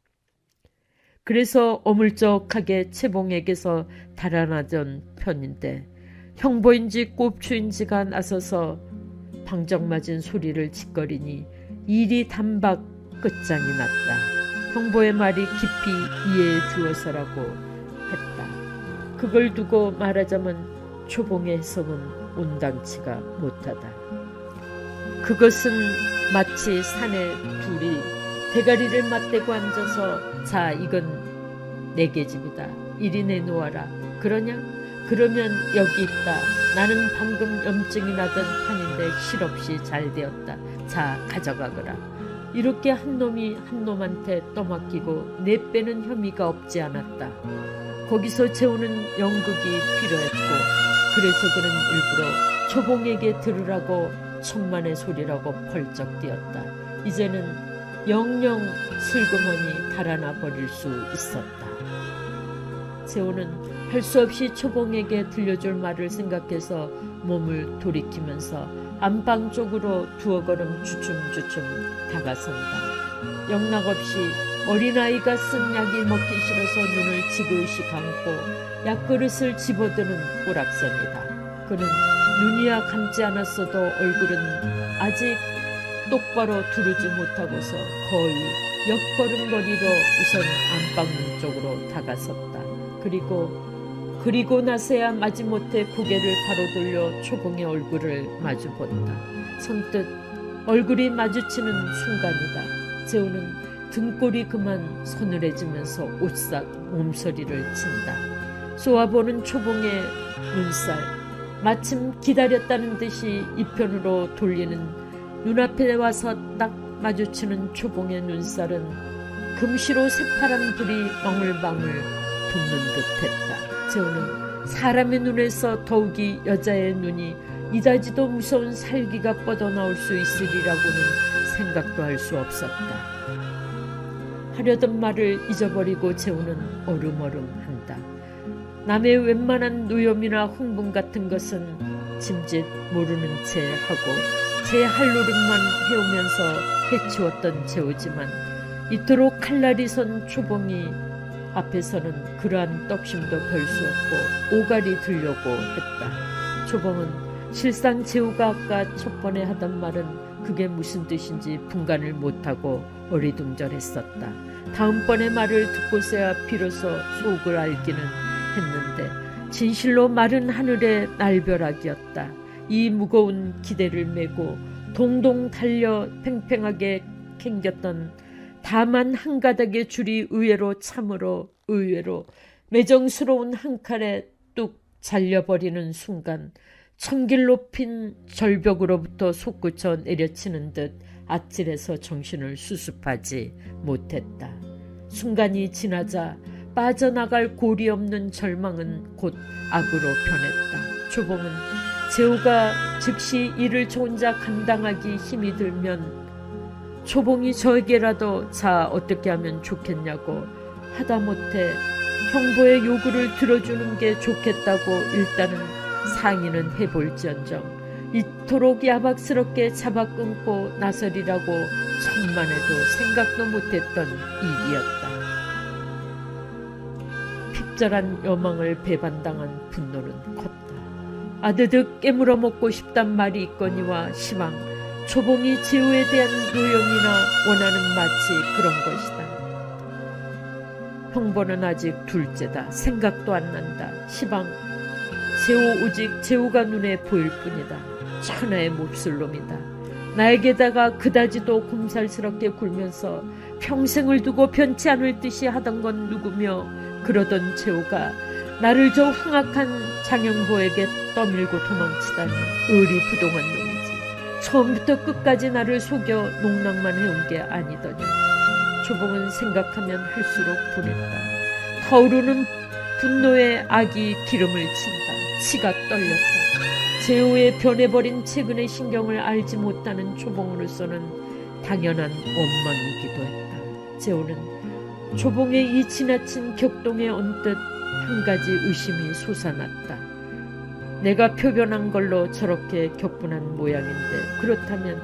그래서 어물쩍하게 채봉에게서 달아나던 편인데 형보인지 꼽추인지가 나서서 방정맞은 소리를 짓거리니 일이 단박 끝장이 났다. 형보의 말이 깊이 이해해 주어서라고 했다. 그걸 두고 말하자면 초봉의 해석은 온당치가 못하다. 그것은 마치 산에 둘이 대가리를 맞대고 앉아서 자 이건 내 계집이다. 이리 내놓아라. 그러냐? 그러면 여기 있다. 나는 방금 염증이 나던 판인데 실없이 잘 되었다. 자 가져가거라. 이렇게 한 놈이 한 놈한테 떠맡기고 내빼는 혐의가 없지 않았다. 거기서 재우는 연극이 필요했고 그래서 그는 일부러 초봉에게 들으라고 천만의 소리라고 펄쩍 뛰었다. 이제는 영영 슬그머니 달아나 버릴 수 있었다. 재호는 할 수 없이 초봉에게 들려줄 말을 생각해서 몸을 돌이키면서 안방 쪽으로 두어 걸음 주춤주춤 다가선다. 영락없이 어린아이가 쓴 약이 먹기 싫어서 눈을 지그시 감고 약그릇을 집어드는 오락선이다. 그는 눈이야 감지 않았어도 얼굴은 아직 똑바로 두르지 못하고서 거의 옆걸음거리로 우선 안방문 쪽으로 다가섰다. 그리고 나서야 마지못해 고개를 바로 돌려 초봉의 얼굴을 마주본다. 선뜻 얼굴이 마주치는 순간이다. 재호는 등골이 그만 서늘해지면서 오싹 몸서리를 친다. 쏘아보는 초봉의 눈살, 마침 기다렸다는 듯이 이편으로 돌리는 눈앞에 와서 딱 마주치는 초봉의 눈살은 금시로 새파란 불이 방울방울 돋는 듯했다. 재호는 사람의 눈에서 더욱이 여자의 눈이 이다지도 무서운 살기가 뻗어나올 수 있으리라고는 생각도 할 수 없었다. 하려던 말을 잊어버리고 재호는 어름어름한다. 남의 웬만한 노염이나 흥분 같은 것은 짐짓 모르는 채 하고 제 할 노릇만 해오면서 해치웠던 재호지만 이토록 칼날이 선 초봉이 앞에서는 그러한 떡심도 별 수 없고 오갈이 들려고 했다. 초봉은 실상 재호가 아까 첫 번에 하던 말은 그게 무슨 뜻인지 분간을 못하고 어리둥절했었다. 다음번의 말을 듣고서야 비로소 속을 알기는 했는데 진실로 마른 하늘의 날벼락이었다. 이 무거운 기대를 메고 동동 달려 팽팽하게 캥겼던 다만 한 가닥의 줄이 참으로 의외로 매정스러운 한 칼에 뚝 잘려버리는 순간 천길 높인 절벽으로부터 솟구쳐 내려치는 듯 아찔해서 정신을 수습하지 못했다. 순간이 지나자 빠져나갈 고리 없는 절망은 곧 악으로 변했다. 초봉은 재호가 즉시 이를 저 혼자 감당하기 힘이 들면 초봉이 저에게라도 자 어떻게 하면 좋겠냐고 하다못해 형보의 요구를 들어주는 게 좋겠다고 일단은 상의는 해볼지언정 이토록 야박스럽게 잡아 끊고 나서리라고 천만에도 생각도 못했던 일이었다. 핍절한 여망을 배반당한 분노는 컸다. 아드득 깨물어 먹고 싶단 말이 있거니와 시방 초봉이 재호에 대한 노염이나 원하는 마치 그런 것이다. 형보는 아직 둘째다. 생각도 안 난다. 시방 재호 오직 재호가 눈에 보일 뿐이다. 천하의 몹쓸 놈이다. 나에게다가 그다지도 곰살스럽게 굴면서 평생을 두고 변치 않을 듯이 하던 건 누구며 그러던 재호가 나를 저 흉악한 장영보에게 떠밀고 도망치다니 의리부동한 놈이지. 처음부터 끝까지 나를 속여 농락만 해온 게 아니더냐. 초봉은 생각하면 할수록 분했다. 타오르는 분노의 악이 기름을 친다. 치가 떨렸다. 재호의 변해버린 최근의 신경을 알지 못하는 초봉으로서는 당연한 원망이기도 했다. 재호는 초봉의 이 지나친 격동에 언뜻 한 가지 의심이 솟아났다. 내가 표변한 걸로 저렇게 격분한 모양인데 그렇다면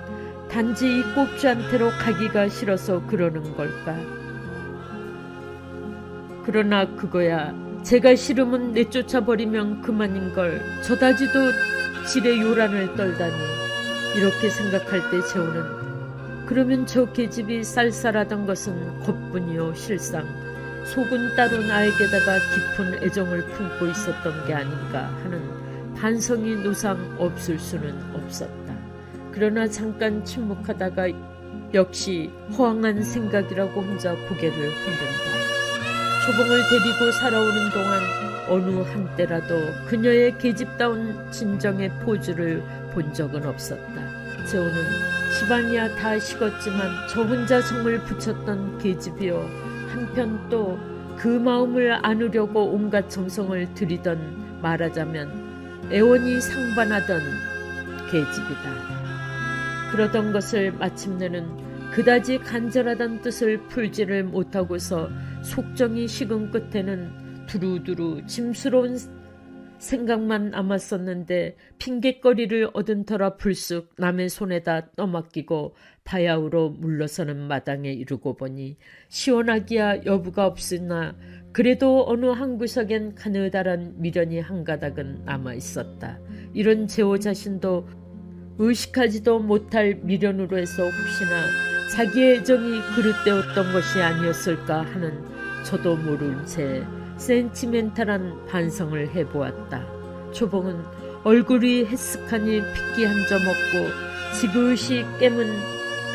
단지 이 꼽주한테로 가기가 싫어서 그러는 걸까? 그러나 그거야 제가 싫으면 내쫓아버리면 그만인걸 저다지도 지레 요란을 떨다니. 이렇게 생각할 때 재호는 그러면 저 계집이 쌀쌀하던 것은 겉뿐이요 실상 속은 따로 나에게다가 깊은 애정을 품고 있었던 게 아닌가 하는 반성이 노상 없을 수는 없었다. 그러나 잠깐 침묵하다가 역시 허황한 생각이라고 혼자 고개를 흔든다. 초봉을 데리고 살아오는 동안 어느 한때라도 그녀의 계집다운 진정의 포즈를 본 적은 없었다. 재호는 시방이야 다 식었지만 저 혼자 정을 붙였던 계집이요 한편 또 그 마음을 안으려고 온갖 정성을 들이던 말하자면 애원이 상반하던 계집이다. 그러던 것을 마침내는 그다지 간절하단 뜻을 풀지를 못하고서 속정이 식은 끝에는 두루두루 짐스러운 생각만 남았었는데 핑곗거리를 얻은 터라 불쑥 남의 손에다 떠맡기고 바야흐로 물러서는 마당에 이르고 보니 시원하기야 여부가 없으나 그래도 어느 한 구석엔 가느다란 미련이 한 가닥은 남아있었다. 이런 제호 자신도 의식하지도 못할 미련으로 해서 혹시나 자기의 애정이 그릇되었던 것이 아니었을까 하는 저도 모른 채 센티멘탈한 반성을 해보았다. 초봉은 얼굴이 헬쓱하니 핏기 한 점 없고 지그시 깨문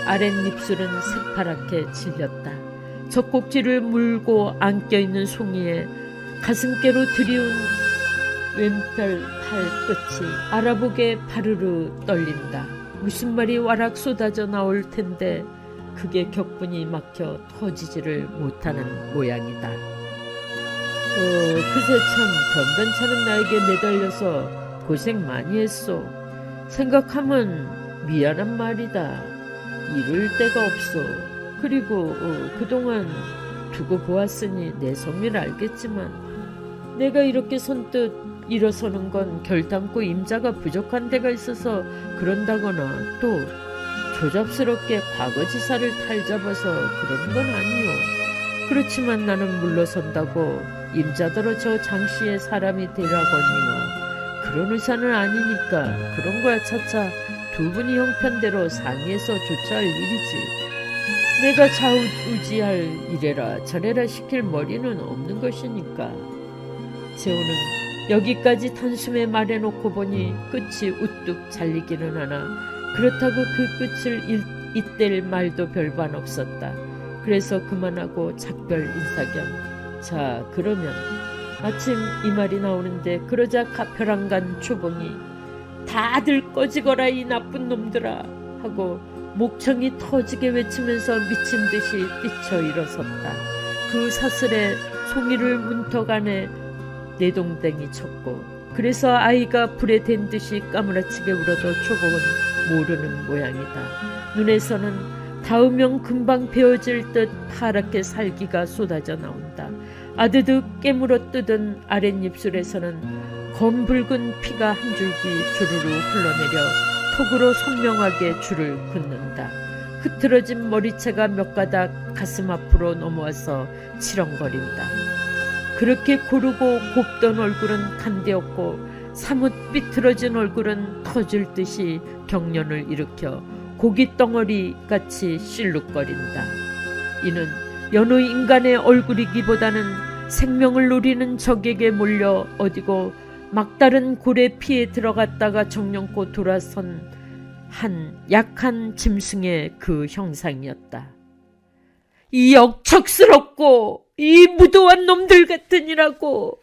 아랫입술은 새파랗게 질렸다. 젖꼭지를 물고 안겨있는 송이에 가슴께로 들이운 왼팔 팔 끝이 알아보게 바르르 떨린다. 무슨 말이 와락 쏟아져 나올 텐데 그게 격분이 막혀 터지지를 못하는 모양이다. 그새 참 변변찮은 나에게 매달려서 고생 많이 했소. 생각하면 미안한 말이다. 이를 데가 없소. 그리고 그동안 두고 보았으니 내 성미를 알겠지만 내가 이렇게 선뜻 일어서는 건 결단코 임자가 부족한 데가 있어서 그런다거나 또 조잡스럽게 과거지사를 탈잡아서 그런 건 아니오. 그렇지만 나는 물러선다고 임자더러 저 장씨의 사람이 되라거니와 그런 의사는 아니니까 그런 거야 차차 두 분이 형편대로 상의해서 조처할 일이지. 내가 좌우지할 이래라 저래라 시킬 머리는 없는 것이니까. 재호는 여기까지 단숨에 말해놓고 보니 끝이 우뚝 잘리기는 하나 그렇다고 그 끝을 잇댈 말도 별반 없었다. 그래서 그만하고 작별 인사 겸 자 그러면 마침 이 말이 나오는데 그러자 벼랑간 초봉이 다들 꺼지거라 이 나쁜 놈들아 하고 목청이 터지게 외치면서 미친 듯이 뛰쳐 일어섰다. 그 사슬에 송이를 문턱 안에 내동댕이 쳤고 그래서 아이가 불에 댄 듯이 까무라치게 울어도 초봉은 모르는 모양이다. 눈에서는 닿으면 금방 베어질 듯 파랗게 살기가 쏟아져 나온다. 아드득 깨물어 뜯은 아랫입술에서는 검붉은 피가 한 줄기 주르르 흘러내려 톡으로 선명하게 줄을 긋는다. 흐트러진 머리채가 몇 가닥 가슴 앞으로 넘어와서 치렁거린다. 그렇게 고르고 곱던 얼굴은 간대었고 사뭇 삐뚤어진 얼굴은 터질 듯이 경련을 일으켜 고깃덩어리 같이 실룩거린다. 이는 여느 인간의 얼굴이기보다는 생명을 노리는 적에게 몰려 어디고 막다른 골에 피해 들어갔다가 정령코 돌아선 한 약한 짐승의 그 형상이었다. 이 억척스럽고 이 무도한 놈들 같으니라고.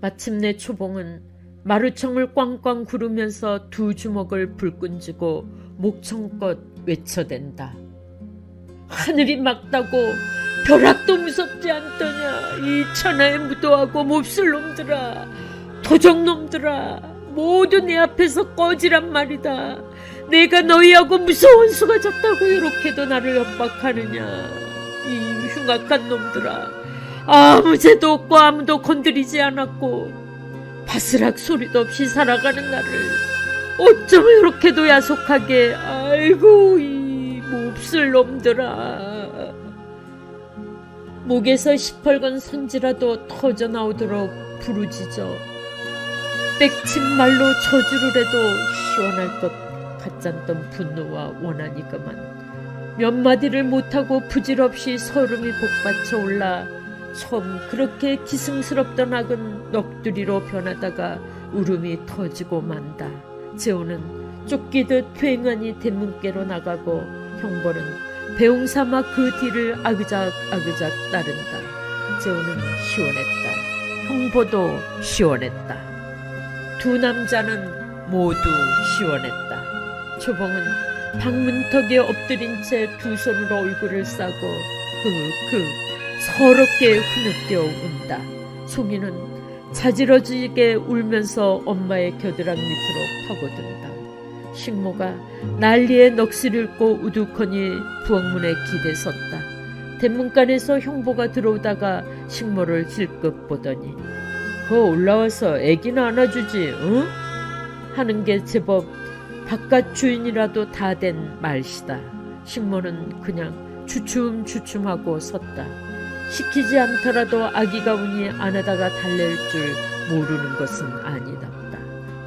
마침내 초봉은 마루청을 꽝꽝 구르면서 두 주먹을 불끈 쥐고 목청껏 외쳐댄다. 하늘이 막다고 벼락도 무섭지 않더냐. 이 천하에 무도하고 몹쓸 놈들아, 도적놈들아, 모두 내 앞에서 꺼지란 말이다. 내가 너희하고 무서운 수가 졌다고 이렇게도 나를 협박하느냐. 이 흉악한 놈들아, 아무 죄도 없고 아무도 건드리지 않았고 바스락 소리도 없이 살아가는 나를 어쩜 이렇게도 야속하게. 아이고 이 몹쓸 놈들아. 목에서 시뻘건 선지라도 터져 나오도록 부르짖어 빽친 말로 저주를 해도 시원할 것 같잖던 분노와 원한이 그만 몇 마디를 못하고 부질없이 서름이 복받쳐 올라 처음 그렇게 기승스럽던 악은 넋두리로 변하다가 울음이 터지고 만다. 재호는 쫓기듯 횡하니 대문께로 나가고 형벌은 배웅삼아 그 뒤를 아그작 따른다. 재호는 시원했다. 형보도 시원했다. 두 남자는 모두 시원했다. 초봉은 방문턱에 엎드린 채 두 손으로 얼굴을 싸고 서럽게 흐느껴 운다. 송이는 자지러지게 울면서 엄마의 겨드랑 밑으로 파고든다. 식모가 난리에 넋을 잃고 우두커니 부엌문에 기대섰다. 대문간에서 형보가 들어오다가 식모를 힐끗 보더니 거 올라와서 애기나 안아주지 응? 하는 게 제법 바깥 주인이라도 다 된 말시다. 식모는 그냥 주춤주춤하고 섰다. 시키지 않더라도 아기가 우니 안아다가 달랠 줄 모르는 것은 아니답다.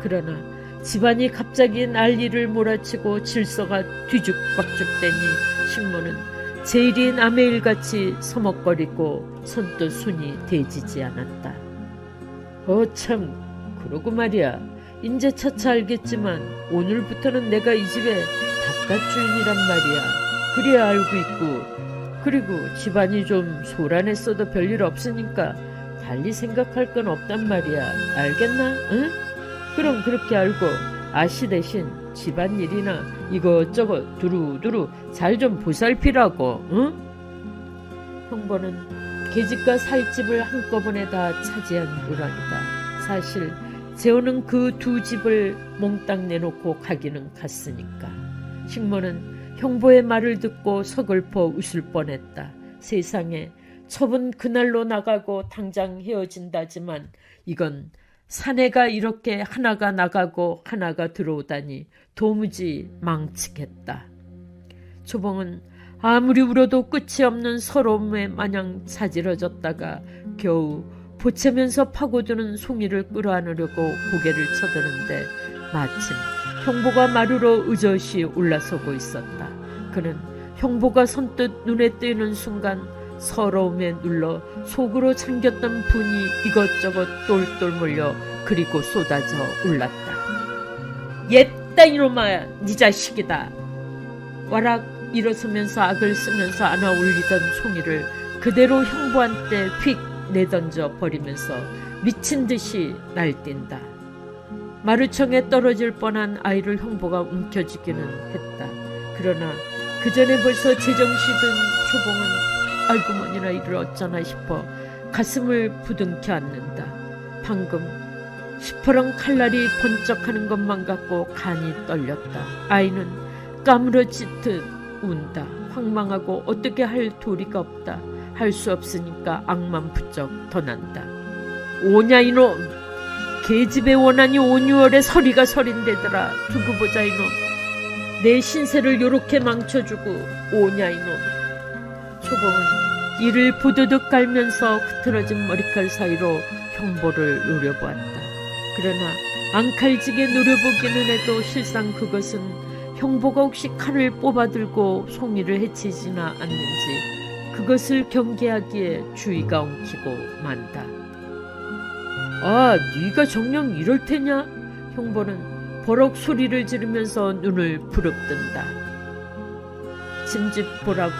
그러나 집안이 갑자기 난리를 몰아치고 질서가 뒤죽박죽되니 식모는 제일이 남의 일같이 서먹거리고 선뜻 손이 대지지 않았다. 참 그러고 말이야. 인제 차차 알겠지만 오늘부터는 내가 이 집의 바깥 주인이란 말이야. 그래야 알고 있고 그리고 집안이 좀 소란했어도 별일 없으니까 달리 생각할 건 없단 말이야. 알겠나? 응? 그럼 그렇게 알고 아씨 대신 집안일이나 이것저것 두루두루 잘 좀 보살피라고. 응? 형보는 계집과 살집을 한꺼번에 다 차지한 요란이다. 사실 재호는 그 두 집을 몽땅 내놓고 가기는 갔으니까. 식모는 형보의 말을 듣고 서글퍼 웃을 뻔했다. 세상에 첩은 그날로 나가고 당장 헤어진다지만 이건 사내가 이렇게 하나가 나가고 하나가 들어오다니 도무지 망측했다. 초봉은 아무리 울어도 끝이 없는 서러움에 마냥 자지러졌다가 겨우 보채면서 파고드는 송이를 끌어안으려고 고개를 쳐드는데 마침 형보가 마루로 의젓이 올라서고 있었다. 그는 형보가 선뜻 눈에 띄는 순간 서러움에 눌러 속으로 잠겼던 분이 이것저것 똘똘 몰려 그리고 쏟아져 올랐다. 옛다 이놈아, 네 자식이다. 와락 일어서면서 악을 쓰면서 안아 올리던 송이를 그대로 형부한테 휙 내던져 버리면서 미친 듯이 날뛴다. 마루청에 떨어질 뻔한 아이를 형보가 움켜쥐기는 했다. 그러나 그 전에 벌써 제정신이 든 초봉은 아이고머니나 이를 어쩌나 싶어 가슴을 부둥켜 안는다. 방금 시퍼런 칼날이 번쩍하는 것만 같고 간이 떨렸다. 아이는 까무러치듯 운다. 황망하고 어떻게 할 도리가 없다. 할 수 없으니까 악만 부쩍 더 난다. 오냐 이놈. 계집의 원한이 5, 6월에 서리가 서린대더라. 두고 보자 이놈. 내 신세를 요렇게 망쳐주고 오냐 이놈. 초봉은 이를 부드득 갈면서 흐트러진 머리칼 사이로 형보를 노려보았다. 그러나 앙칼지게 노려보기는 해도 실상 그것은 형보가 혹시 칼을 뽑아들고 송이를 해치지나 않는지 그것을 경계하기에 주의가 엉키고 만다. 아, 네가 정녕 이럴 테냐? 형보는 버럭 소리를 지르면서 눈을 부릅뜬다. 짐짓 보라고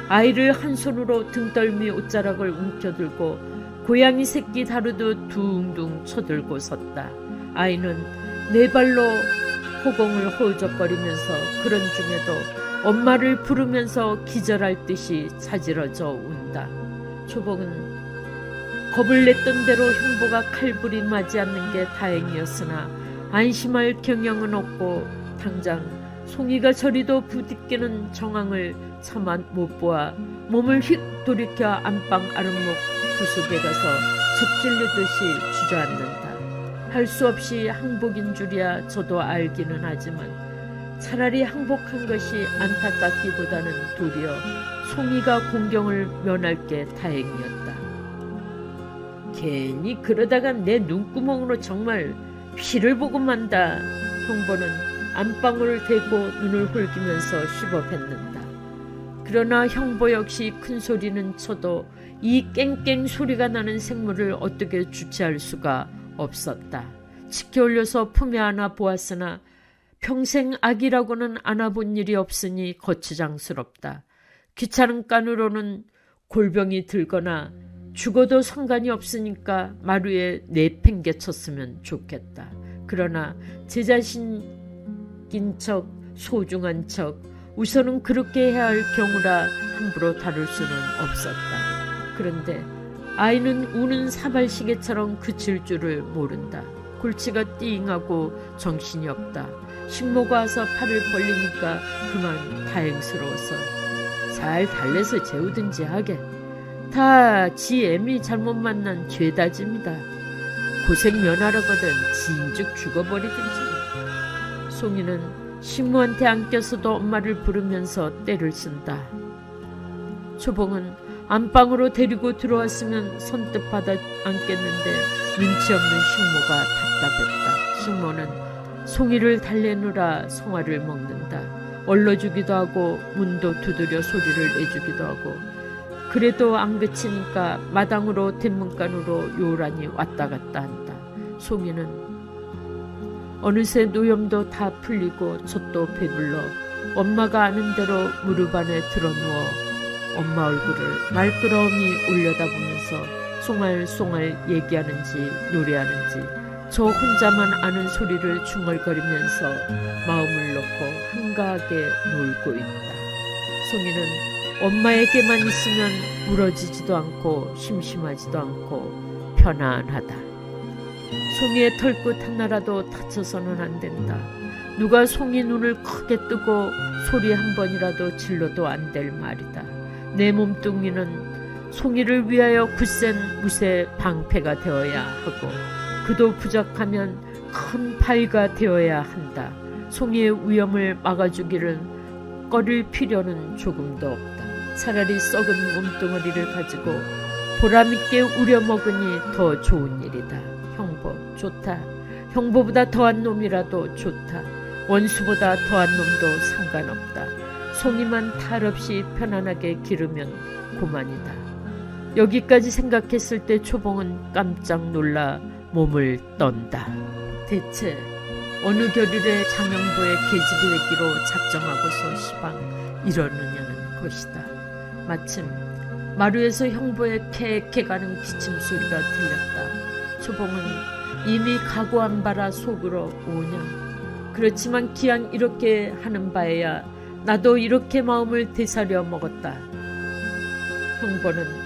아이를 한 손으로 등떨미 옷자락을 움켜들고 고양이 새끼 다루듯 둥둥 쳐들고 섰다. 아이는 네 발로 호공을 허우적거리면서 그런 중에도 엄마를 부르면서 기절할 듯이 자지러져 운다. 초봉은 겁을 냈던 대로 형보가 칼불이 맞지 않는 게 다행이었으나 안심할 경영은 없고 당장 송이가 저리도 부딪히는 정황을 차마 못 보아 몸을 휙 돌이켜 안방 아랫목 구석에 가서 적질르듯이 주저앉는다. 할 수 없이 항복인 줄이야 저도 알기는 하지만 차라리 항복한 것이 안타깝기보다는 도리어 송이가 공경을 면할 게 다행이었다. 괜히 그러다가 내 눈구멍으로 정말 피를 보고 만다. 형보는 안방울을 대고 눈을 홀기면서 씹어뱉는다. 그러나 형보 역시 큰 소리는 쳐도 이 깽깽 소리가 나는 생물을 어떻게 주체할 수가 없었다. 치켜올려서 품에 안아 보았으나 평생 아기라고는 안아본 일이 없으니 거추장스럽다. 귀찮은 깐으로는 골병이 들거나 죽어도 상관이 없으니까 마루에 내팽개쳤으면 좋겠다. 그러나 제 자신인 척 소중한 척 우선은 그렇게 해야 할 경우라 함부로 다룰 수는 없었다. 그런데 아이는 우는 사발시계처럼 그칠 줄을 모른다. 골치가 띵하고 정신이 없다. 식모가 와서 팔을 벌리니까 그만 다행스러워서 잘 달래서 재우든지 하게. 다 지 애미 잘못 만난 죄다짐이다. 고생 면하려거든 진즉 죽어버리든지. 송이는 식모한테 안겨서도 엄마를 부르면서 떼를 쓴다. 초봉은 안방으로 데리고 들어왔으면 선뜻 받아 안겠는데 눈치 없는 식모가 답답했다. 식모는 송이를 달래느라 송아를 먹는다. 얼러주기도 하고 문도 두드려 소리를 내주기도 하고, 그래도 안 그치니까 마당으로 대문간으로 요란히 왔다 갔다 한다. 송이는 어느새 노염도 다 풀리고 젖도 배불러 엄마가 아는 대로 무릎 안에 드러누워 엄마 얼굴을 말끄러움이 올려다보면서 송알송알 얘기하는지 노래하는지 저 혼자만 아는 소리를 중얼거리면서 마음을 놓고 한가하게 놀고 있다. 송이는 엄마에게만 있으면 울어지지도 않고 심심하지도 않고 편안하다. 송이의 털끝 하나라도 다쳐서는 안 된다. 누가 송이 눈을 크게 뜨고 소리 한 번이라도 질러도 안 될 말이다. 내 몸뚱이는 송이를 위하여 굳센 무쇠 방패가 되어야 하고, 그도 부족하면 큰 바위가 되어야 한다. 송이의 위험을 막아주기를 꺼릴 필요는 조금도 없다. 차라리 썩은 몸뚱어리를 가지고 보람있게 우려먹으니 더 좋은 일이다. 형보 좋다. 형보보다 더한 놈이라도 좋다. 원수보다 더한 놈도 상관없다. 송이만 탈 없이 편안하게 기르면 고만이다. 여기까지 생각했을 때 초봉은 깜짝 놀라 몸을 떤다. 대체 어느 겨를에 장영보의 계집이 되기로 작정하고서 시방 이러느냐는 것이다. 마침 마루에서 형보의 캐캐가는 기침소리가 들렸다. 초봉은 이미 각오한 바라 속으로 오냐. 그렇지만 기왕 이렇게 하는 바에야 나도 이렇게 마음을 되사려 먹었다. 형보는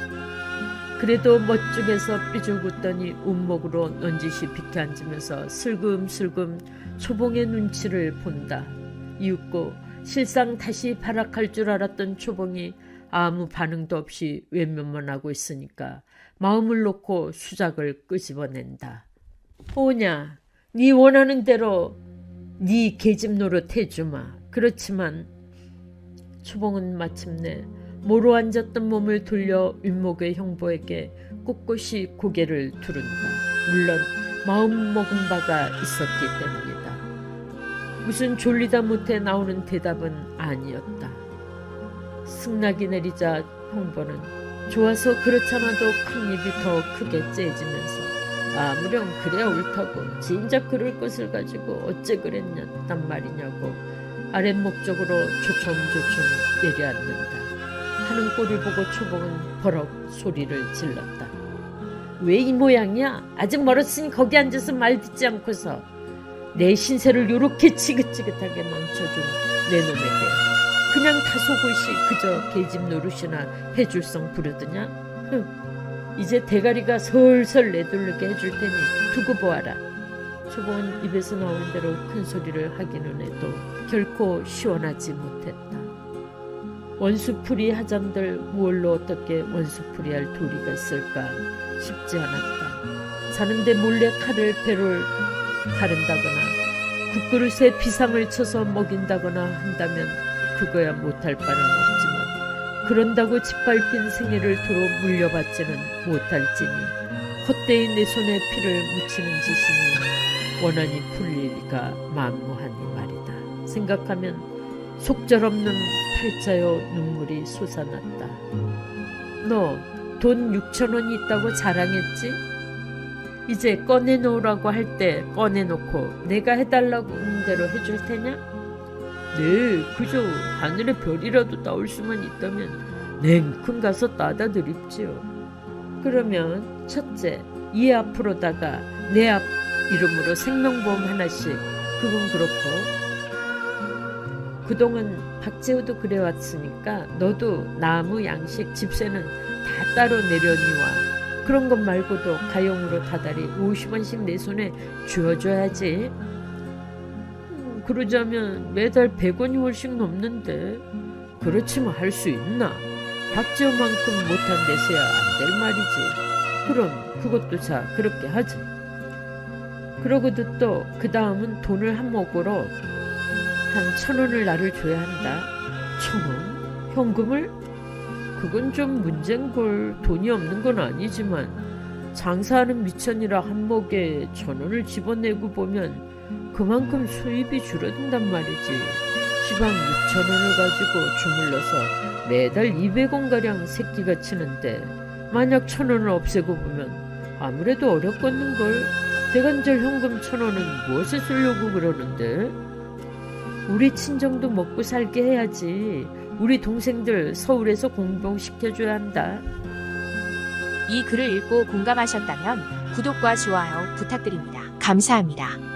그래도 멋죽에서 삐죽 웃더니 운목으로 넌지시 비켜앉으면서 슬금슬금 초봉의 눈치를 본다. 이윽고 실상 다시 발악할 줄 알았던 초봉이 아무 반응도 없이 외면만 하고 있으니까 마음을 놓고 수작을 끄집어낸다. 오냐, 네 원하는 대로 네 계집 노릇 해주마. 그렇지만 초봉은 마침내 모로 앉았던 몸을 돌려 윗목의 형보에게 꿋꿋이 고개를 두른다. 물론 마음먹은 바가 있었기 때문이다. 무슨 졸리다 못해 나오는 대답은 아니었다. 승낙이 내리자 형보는 좋아서 그렇잖아도 큰 입이 더 크게 째지면서 아무렴 그래야 옳다고 진작 그럴 것을 가지고 어째 그랬냔단 말이냐고 아랫목 쪽으로 조총조총 내려앉는다. 하는 꼴을 보고 초봉은 버럭 소리를 질렀다. 왜 이 모양이야? 아직 멀었으니 거기 앉아서 말 듣지 않고서 내 신세를 요렇게 지긋지긋하게 망쳐준 내 놈에게 그냥 다소곳이 그저 계집 노릇이나 해줄성 부르드냐? 이제 대가리가 설설 내돌리게 해줄 테니 두고 보아라. 초봉은 입에서 나오는 대로 큰 소리를 하기는 해도 결코 시원하지 못했다. 원수풀이 하잔들 무얼로 어떻게 원수풀이 할 도리가 있을까 싶지 않았다. 자는데 몰래 칼을 배를 가른다거나 국그릇에 비상을 쳐서 먹인다거나 한다면 그거야 못할 바는 없지만 그런다고 짓밟힌 생애를 도로 물려받지는 못할지니 헛되이 내 손에 피를 묻히는 짓이니 원한이 풀리기가 만무하니 말이다. 생각하면 속절없는 팔자여 눈물이 솟아났다. 너 돈 6,000원이 있다고 자랑했지? 이제 꺼내놓으라고 할 때 꺼내놓고 내가 해달라고 하는 대로 해줄 테냐? 네, 그저 하늘의 별이라도 나올 수만 있다면 냉큼 가서 따다 드립지요. 그러면 첫째, 이 앞으로다가 내 앞 이름으로 생명보험 하나씩. 그건 그렇고 그동안 박재우도 그래왔으니까 너도 나무, 양식, 집세는 다 따로 내려니와 그런 것 말고도 가용으로 다달이 50원씩 내 손에 쥐어줘야지. 그러자면 매달 100원이 훨씬 넘는데 그렇지만 할 수 있나? 박지호만큼 못한 데서야 안 될 말이지. 그럼 그것도 자 그렇게 하지. 그러고도 또 그 다음은 돈을 한 목으로 한 1,000원을 나를 줘야 한다. 1,000원? 현금을? 그건 좀 문제인걸. 돈이 없는 건 아니지만 장사하는 미천이라 한 목에 1,000원을 집어내고 보면 그만큼 수입이 줄어든단 말이지. 시방 6,000원을 가지고 주물러서 매달 200원가량 새끼가 치는데 만약 1,000원을 없애고 보면 아무래도 어렵겠는걸. 대관절 현금 1,000원은 무엇에 쓰려고 그러는데? 우리 친정도 먹고 살게 해야지. 우리 동생들 서울에서 공부시켜줘야 한다. 이 글을 읽고 공감하셨다면 구독과 좋아요 부탁드립니다. 감사합니다.